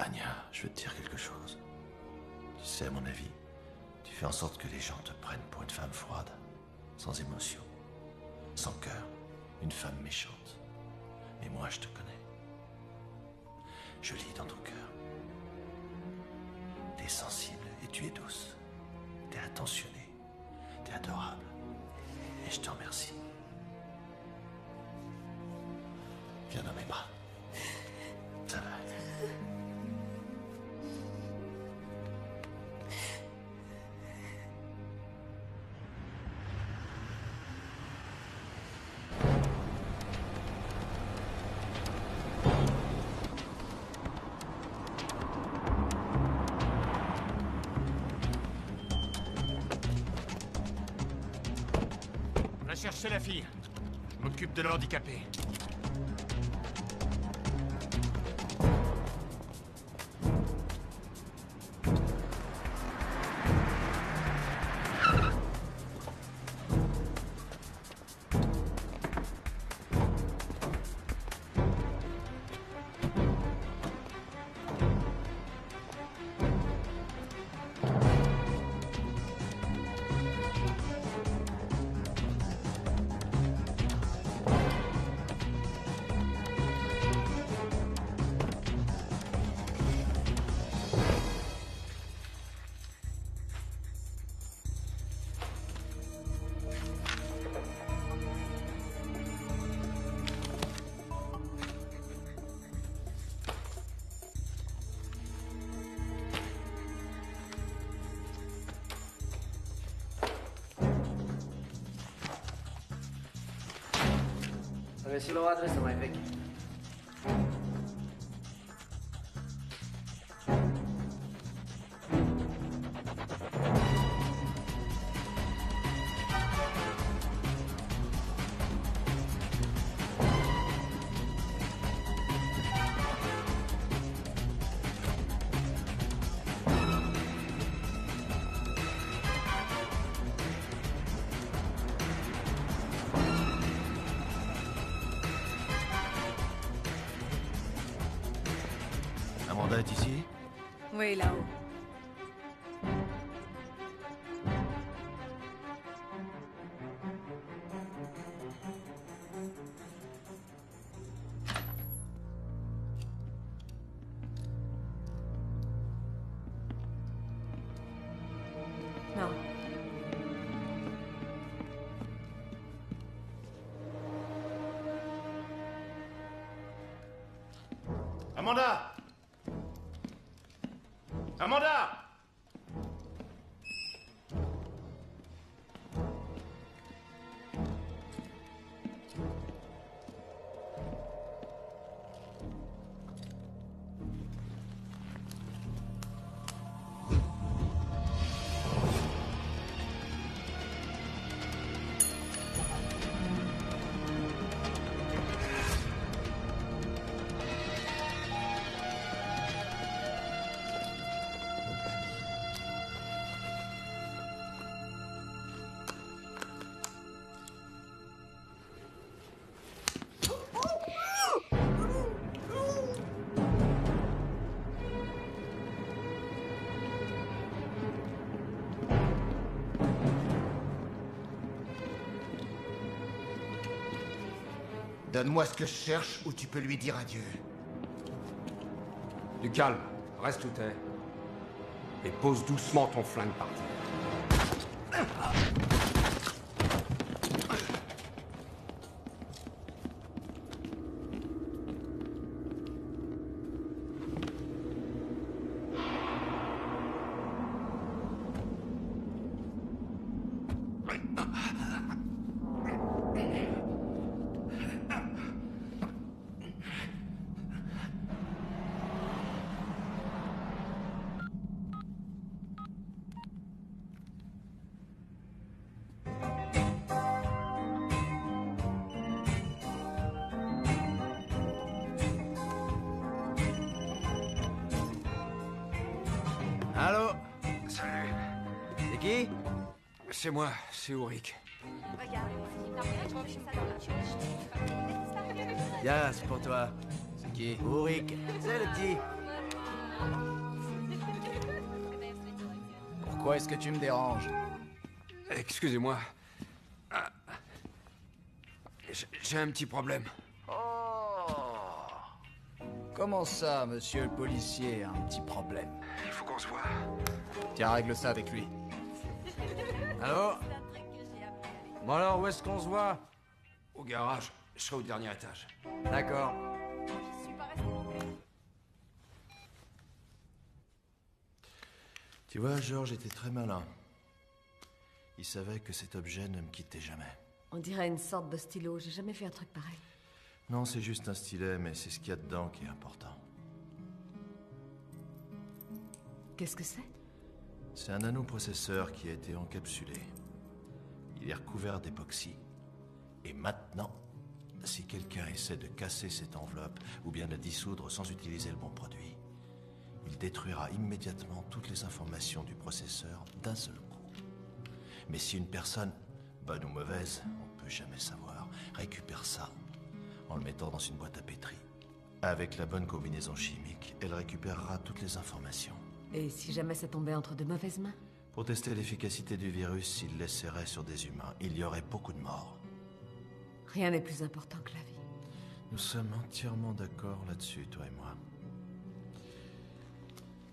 Anya, je veux te dire quelque chose. Tu sais, à mon avis, tu fais en sorte que les gens te prennent pour une femme froide, sans émotion, sans cœur, une femme méchante. Mais moi, je te connais. Je lis dans ton cœur. T'es sensible et tu es douce. T'es attentionnée. T'es adorable. Et je te remercie. Viens dans mes bras. Ça va. Va chercher la fille. Je m'occupe de l'handicapé. Găsi-l o adresă mai veche. Amanda est ici? Oui, là-haut. Non. Amanda! Amanda! Donne-moi ce que je cherche ou tu peux lui dire adieu. Du calme, reste où t'es. Et pose doucement ton flingue par terre. Allô? Salut. C'est qui? C'est moi, c'est Ulrich. Viens, c'est pour toi. C'est qui? Ulrich. C'est le petit. Pourquoi est-ce que tu me déranges? Excusez-moi. Ah. J'ai un petit problème. Comment ça, monsieur le policier, un petit problème? Il faut qu'on se voit. Tiens, règle ça avec lui. Allô? Bon alors, où est-ce qu'on se voit? Au garage. Je serai au dernier étage. D'accord. Tu vois, George était très malin. Il savait que cet objet ne me quittait jamais. On dirait une sorte de stylo. J'ai jamais fait un truc pareil. Non, c'est juste un stylet, mais c'est ce qu'il y a dedans qui est important. Qu'est-ce que c'est? C'est un nanoprocesseur qui a été encapsulé. Il est recouvert d'époxy. Et maintenant, si quelqu'un essaie de casser cette enveloppe ou bien de la dissoudre sans utiliser le bon produit, il détruira immédiatement toutes les informations du processeur d'un seul coup. Mais si une personne, bonne ou mauvaise, on peut jamais savoir, récupère ça en le mettant dans une boîte à pétri, avec la bonne combinaison chimique, elle récupérera toutes les informations. Et si jamais ça tombait entre de mauvaises mains? Pour tester l'efficacité du virus, s'il l'essaierait sur des humains, il y aurait beaucoup de morts. Rien n'est plus important que la vie. Nous sommes entièrement d'accord là-dessus, toi et moi.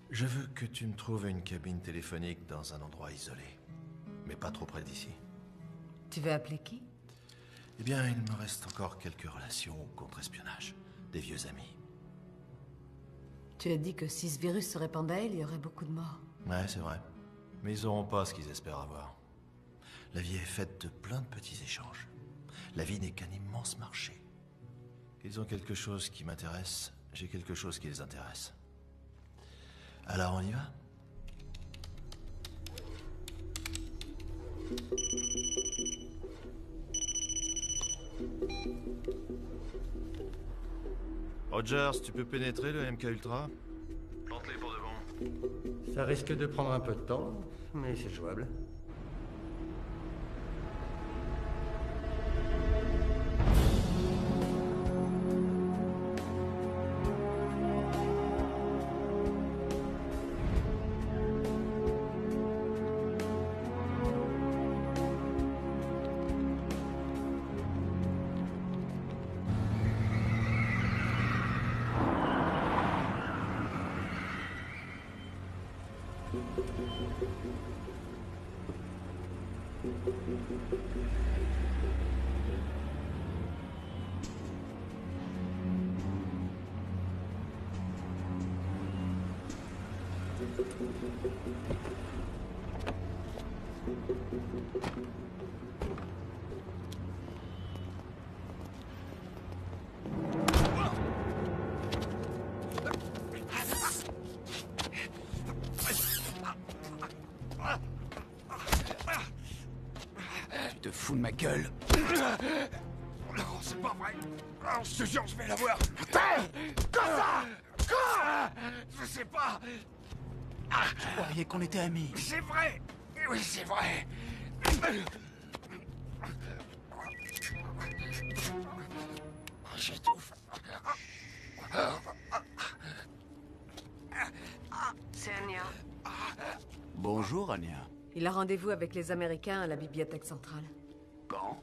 Je veux que tu me trouves une cabine téléphonique dans un endroit isolé, mais pas trop près d'ici. Tu veux appeler qui? Eh bien, il me reste encore quelques relations au contre-espionnage, des vieux amis. Tu as dit que si ce virus se répandait, il y aurait beaucoup de morts. Ouais, c'est vrai. Mais ils n'auront pas ce qu'ils espèrent avoir. La vie est faite de plein de petits échanges. La vie n'est qu'un immense marché. Ils ont quelque chose qui m'intéresse, j'ai quelque chose qui les intéresse. Alors on y va? Rogers, tu peux pénétrer le MK Ultra? Plante-les pour de bon. Ça risque de prendre un peu de temps, mais c'est jouable. Tu te fous de ma gueule? Non, c'est pas vrai. Non, je te jure, je vais l'avoir. Quoi ça? Quoi? Je sais pas. Je croyais qu'on était amis. C'est vrai. Oui, c'est vrai. J'étouffe. C'est Anya. Bonjour, Anya. Il a rendez-vous avec les Américains à la bibliothèque centrale. Quand?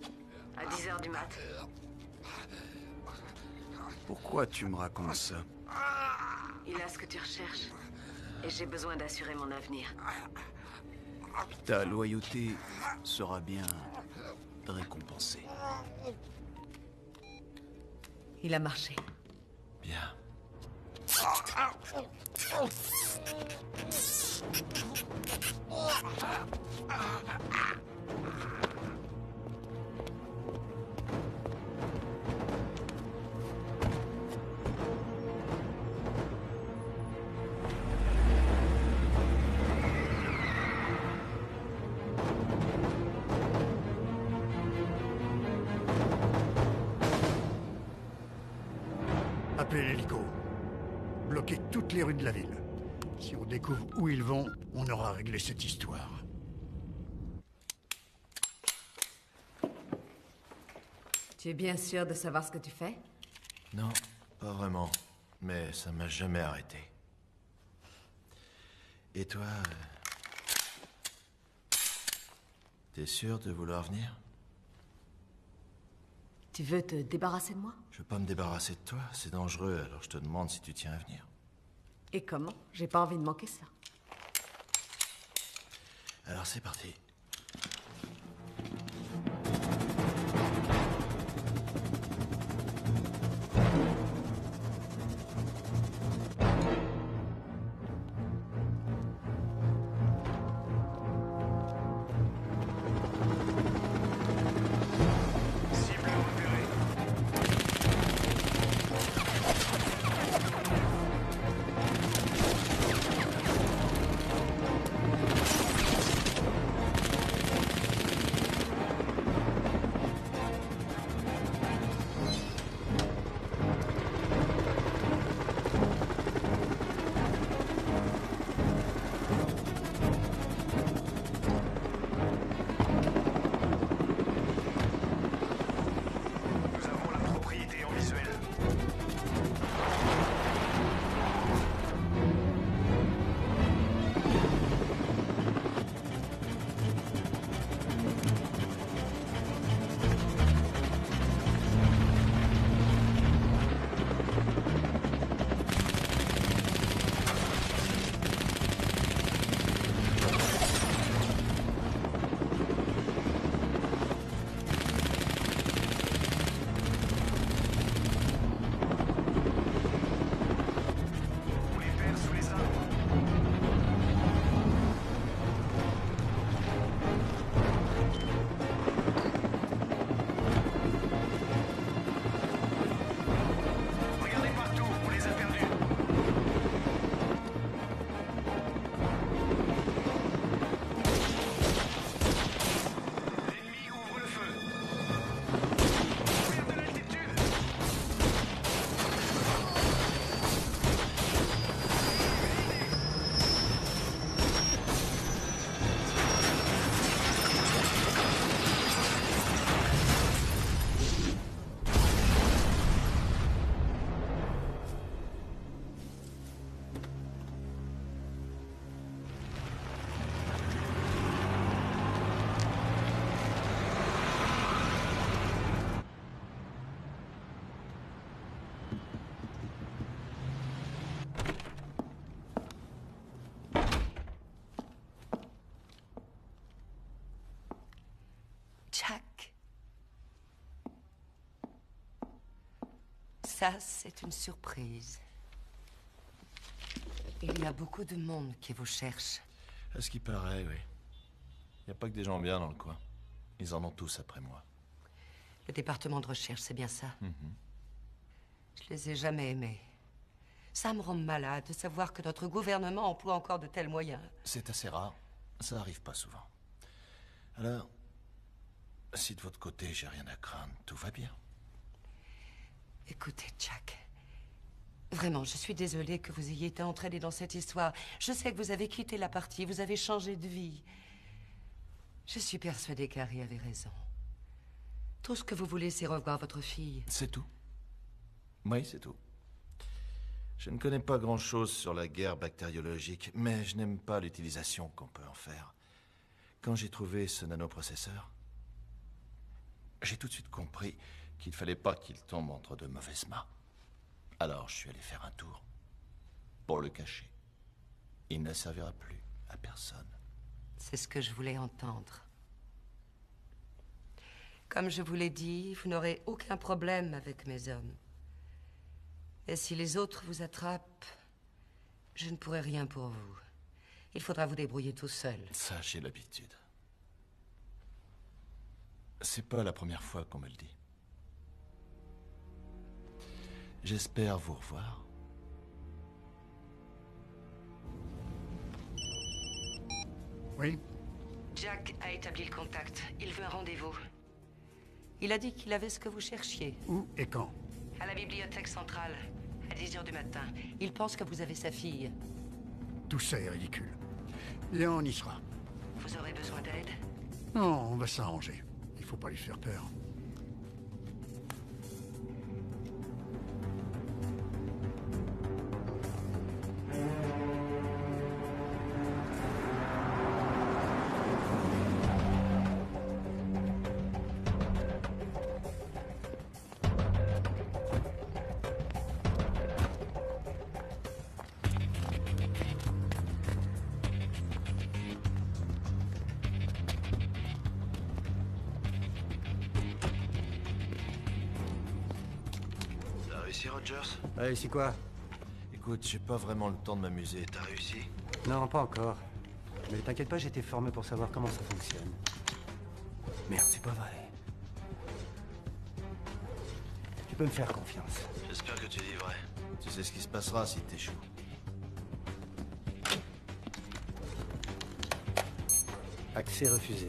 À 10h du mat. Pourquoi tu me racontes ça? Il a ce que tu recherches. Et j'ai besoin d'assurer mon avenir. Ta loyauté sera bien récompensée. Il a marché. Bien. Appelez l'hélico. Bloquez toutes les rues de la ville. Si on découvre où ils vont, on aura réglé cette histoire. Tu es bien sûr de savoir ce que tu fais? Non, pas vraiment. Mais ça m'a jamais arrêté. Et toi... T'es sûr de vouloir venir? Tu veux te débarrasser de moi? Je veux pas me débarrasser de toi, c'est dangereux, alors je te demande si tu tiens à venir. Et comment? J'ai pas envie de manquer ça. Alors c'est parti. Jack. Ça, c'est une surprise. Il y a beaucoup de monde qui vous cherche. À ce qui paraît, oui. Il n'y a pas que des gens bien dans le coin. Ils en ont tous après moi. Le département de recherche, c'est bien ça. Je les ai jamais aimés. Ça me rend malade de savoir que notre gouvernement emploie encore de tels moyens. C'est assez rare. Ça arrive pas souvent. Alors, si de votre côté, j'ai rien à craindre, tout va bien. Écoutez, Jack. Vraiment, je suis désolée que vous ayez été entraîné dans cette histoire. Je sais que vous avez quitté la partie, vous avez changé de vie. Je suis persuadée qu'Harry avait raison. Tout ce que vous voulez, c'est revoir votre fille. C'est tout. Oui, c'est tout. Je ne connais pas grand-chose sur la guerre bactériologique, mais je n'aime pas l'utilisation qu'on peut en faire. Quand j'ai trouvé ce nanoprocesseur, j'ai tout de suite compris qu'il ne fallait pas qu'il tombe entre de mauvaises mains. Alors je suis allé faire un tour pour le cacher. Il ne servira plus à personne. C'est ce que je voulais entendre. Comme je vous l'ai dit, vous n'aurez aucun problème avec mes hommes. Et si les autres vous attrapent, je ne pourrai rien pour vous. Il faudra vous débrouiller tout seul. Ça, j'ai l'habitude. C'est pas la première fois qu'on me le dit. J'espère vous revoir. Oui? Jack a établi le contact. Il veut un rendez-vous. Il a dit qu'il avait ce que vous cherchiez. Où et quand? À la bibliothèque centrale, à 10 h du matin. Il pense que vous avez sa fille. Tout ça est ridicule. Et on y sera. Vous aurez besoin d'aide? Non, on va s'arranger. Il faut pas lui faire peur. Rogers? Réussi quoi? Écoute, j'ai pas vraiment le temps de m'amuser. T'as réussi? Non, pas encore. Mais t'inquiète pas, j'ai été formé pour savoir comment ça fonctionne. Merde, c'est pas vrai. Tu peux me faire confiance. J'espère que tu dis vrai. Tu sais ce qui se passera si t'échoues. Accès refusé.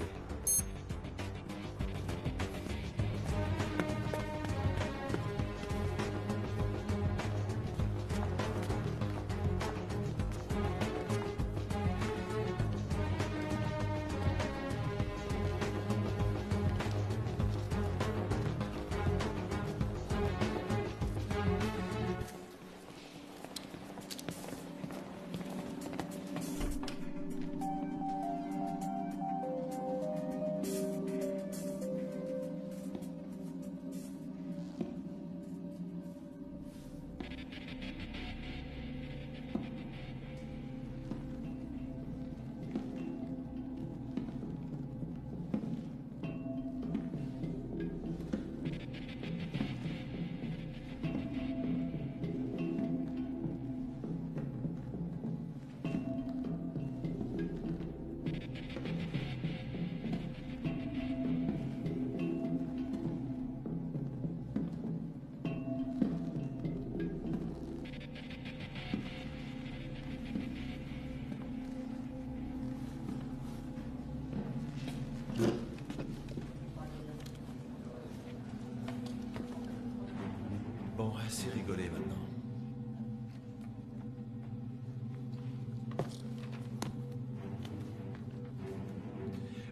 Bon, assez rigolé maintenant.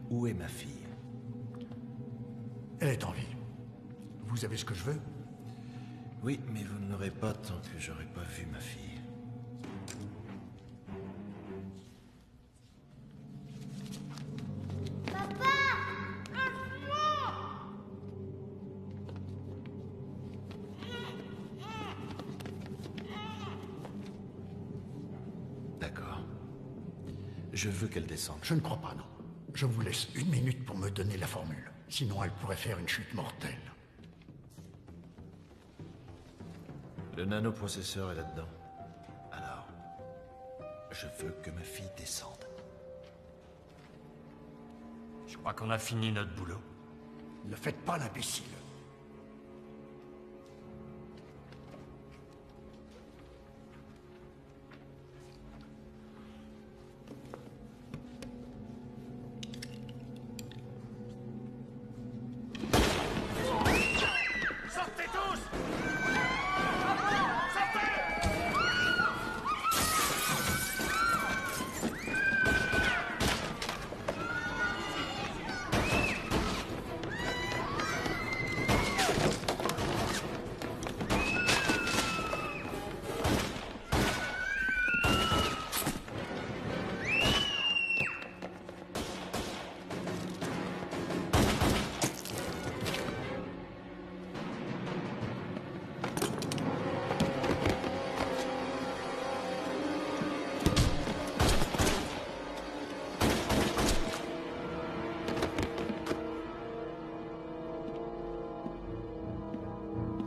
Où est ma fille? Elle est en vie. Vous avez ce que je veux? Oui, mais vous ne l'aurez pas tant que j'aurai pas vu ma fille. D'accord. Je veux qu'elle descende. Je ne crois pas, non. Je vous laisse 1 minute pour me donner la formule. Sinon, elle pourrait faire une chute mortelle. Le nanoprocesseur est là-dedans. Alors, je veux que ma fille descende. Je crois qu'on a fini notre boulot. Ne faites pas l'imbécile. Sortez tous!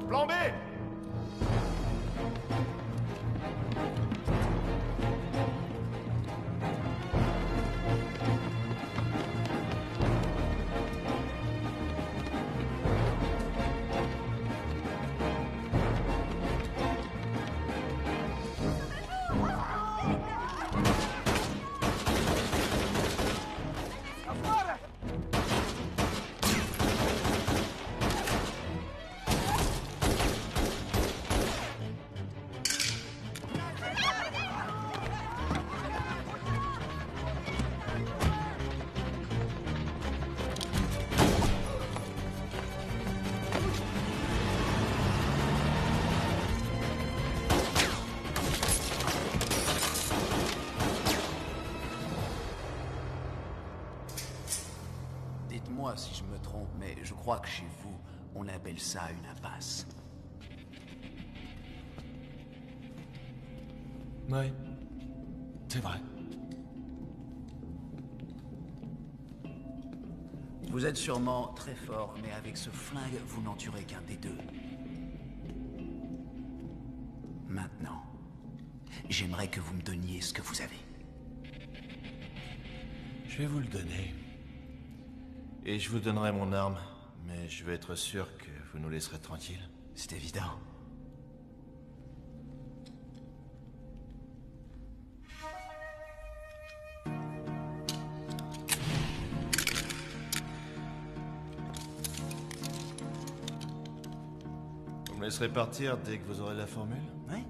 Plan B! Dites-moi si je me trompe, mais je crois que chez vous, on appelle ça une impasse. Ouais, c'est vrai. Vous êtes sûrement très fort, mais avec ce flingue, vous n'en tuerez qu'un des deux. Maintenant, j'aimerais que vous me donniez ce que vous avez. Je vais vous le donner. Et je vous donnerai mon arme, mais je veux être sûr que vous nous laisserez tranquilles. C'est évident. Vous me laisserez partir dès que vous aurez la formule? Oui.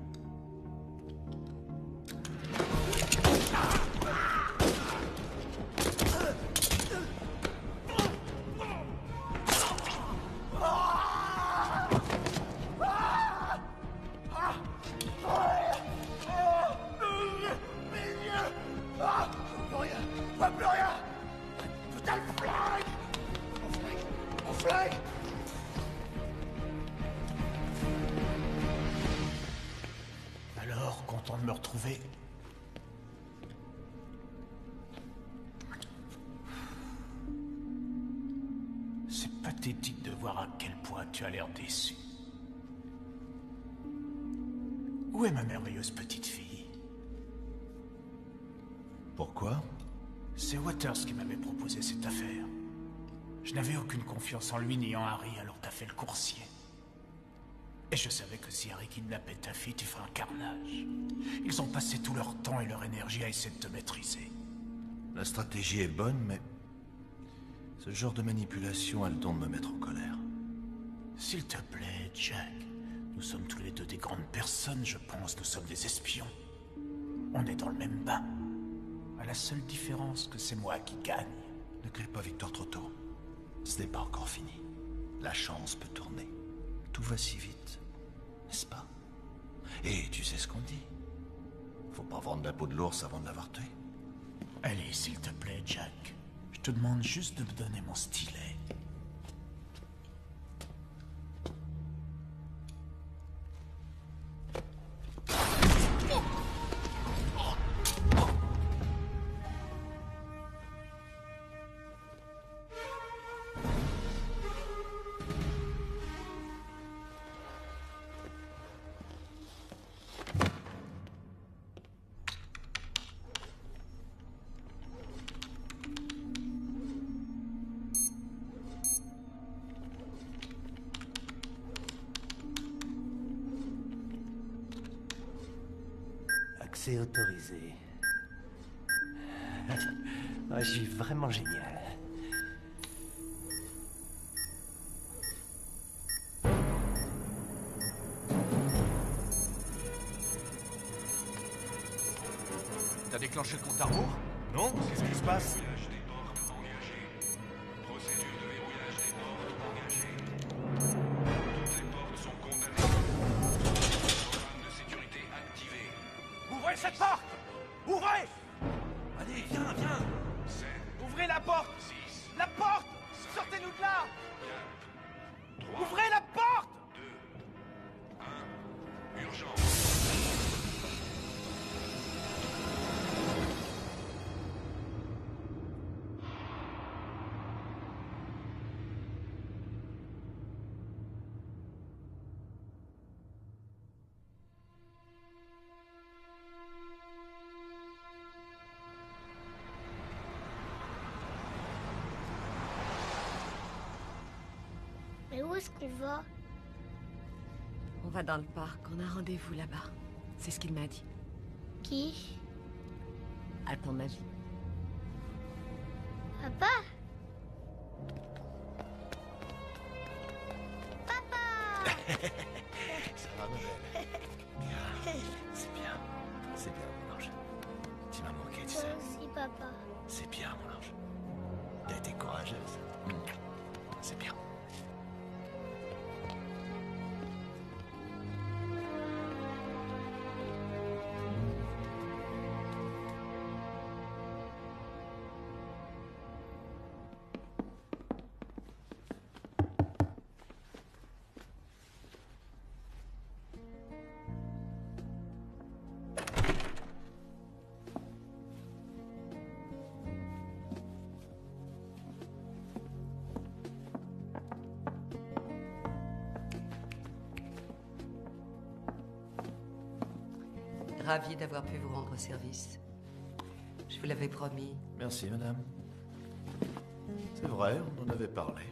Alors, content de me retrouver. C'est pathétique de voir à quel point tu as l'air déçu. Où est ma merveilleuse petite fille? Pourquoi? C'est Waters qui m'avait proposé cette affaire. Je n'avais aucune confiance en lui ni en Harry, alors t'as fait le coursier. Et je savais que si Harry kidnappait ta fille, tu ferais un carnage. Ils ont passé tout leur temps et leur énergie à essayer de te maîtriser. La stratégie est bonne, mais... ce genre de manipulation a le don de me mettre en colère. S'il te plaît, Jack. Nous sommes tous les deux des grandes personnes, je pense. Nous sommes des espions. On est dans le même bain. À la seule différence que c'est moi qui gagne. Ne crée pas Victor trop tôt. Ce n'est pas encore fini. La chance peut tourner. Tout va si vite, n'est-ce pas? Et tu sais ce qu'on dit. Faut pas vendre la peau de l'ours avant de l'avoir tué. Allez, s'il te plaît, Jack. Je te demande juste de me donner mon stylet. C'est autorisé. Ah, je suis vraiment génial. T'as déclenché le compte à rebours? Non? Qu'est-ce qui se passe? Ouvrez cette porte! Ouvrez! Allez, viens, viens! Ouvrez la porte! La porte! Sortez-nous de là! Ouvrez la porte! 2, 1, urgence! Mais où est-ce qu'on va? On va dans le parc, on a rendez-vous là-bas. C'est ce qu'il m'a dit. Qui? À ton avis? Papa? Papa! Ça va, ma belle? Bien. C'est bien. C'est bien, mon ange. Tu m'as manqué, tu sais. Toi aussi, papa. C'est bien, mon ange. T'as été courageuse. C'est bien. Ravi d'avoir pu vous rendre service. Je vous l'avais promis. Merci, madame. C'est vrai, on en avait parlé.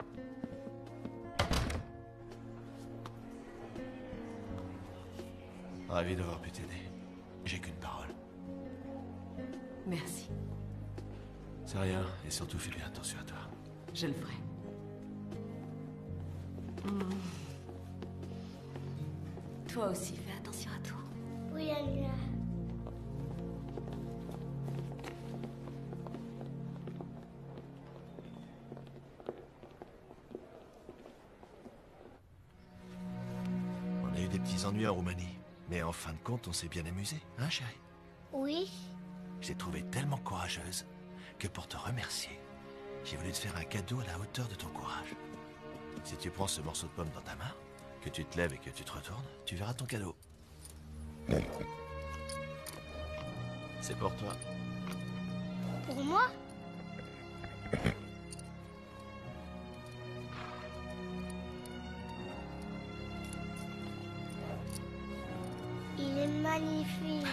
Ravi d'avoir pu t'aider. J'ai qu'une parole. Merci. C'est rien, et surtout fais bien attention à toi. Je le ferai. Toi aussi, fais attention à toi. Oui, Anya. On a eu des petits ennuis en Roumanie. Mais en fin de compte, on s'est bien amusé, hein, chérie? Oui. J'ai trouvé tellement courageuse que pour te remercier, j'ai voulu te faire un cadeau à la hauteur de ton courage. Si tu prends ce morceau de pomme dans ta main, que tu te lèves et que tu te retournes, tu verras ton cadeau. C'est pour toi. Pour moi? Il est magnifique.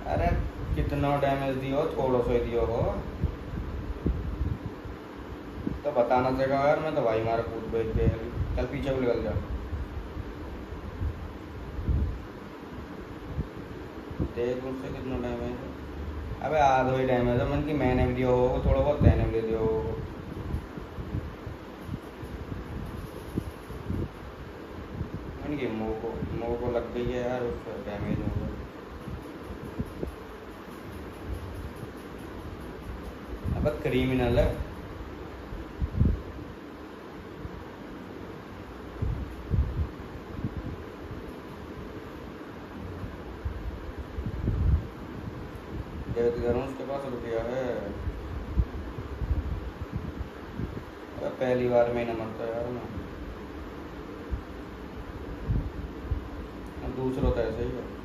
अरे कितना डैमेज दियो, थोड़ा सा दियो हो तो बताना चाहिए यार। मैं तो भाई मारा कूद बैठ गया। चल पीछे भी निकल जा। देख उससे कितना डैमेज है। अबे आधा ही डैमेज है। मन की मैंने भी दिया होगा थोड़ा बहुत, मैंने भी दिया होगा। मन की मुँह को लग गई है यार, उसका डैमेज होगा। अब क्रिमिनल है। उसके पास रुपया है। पहली बार में ही न मरता यार मैं, दूसरों तो ऐसे ही है।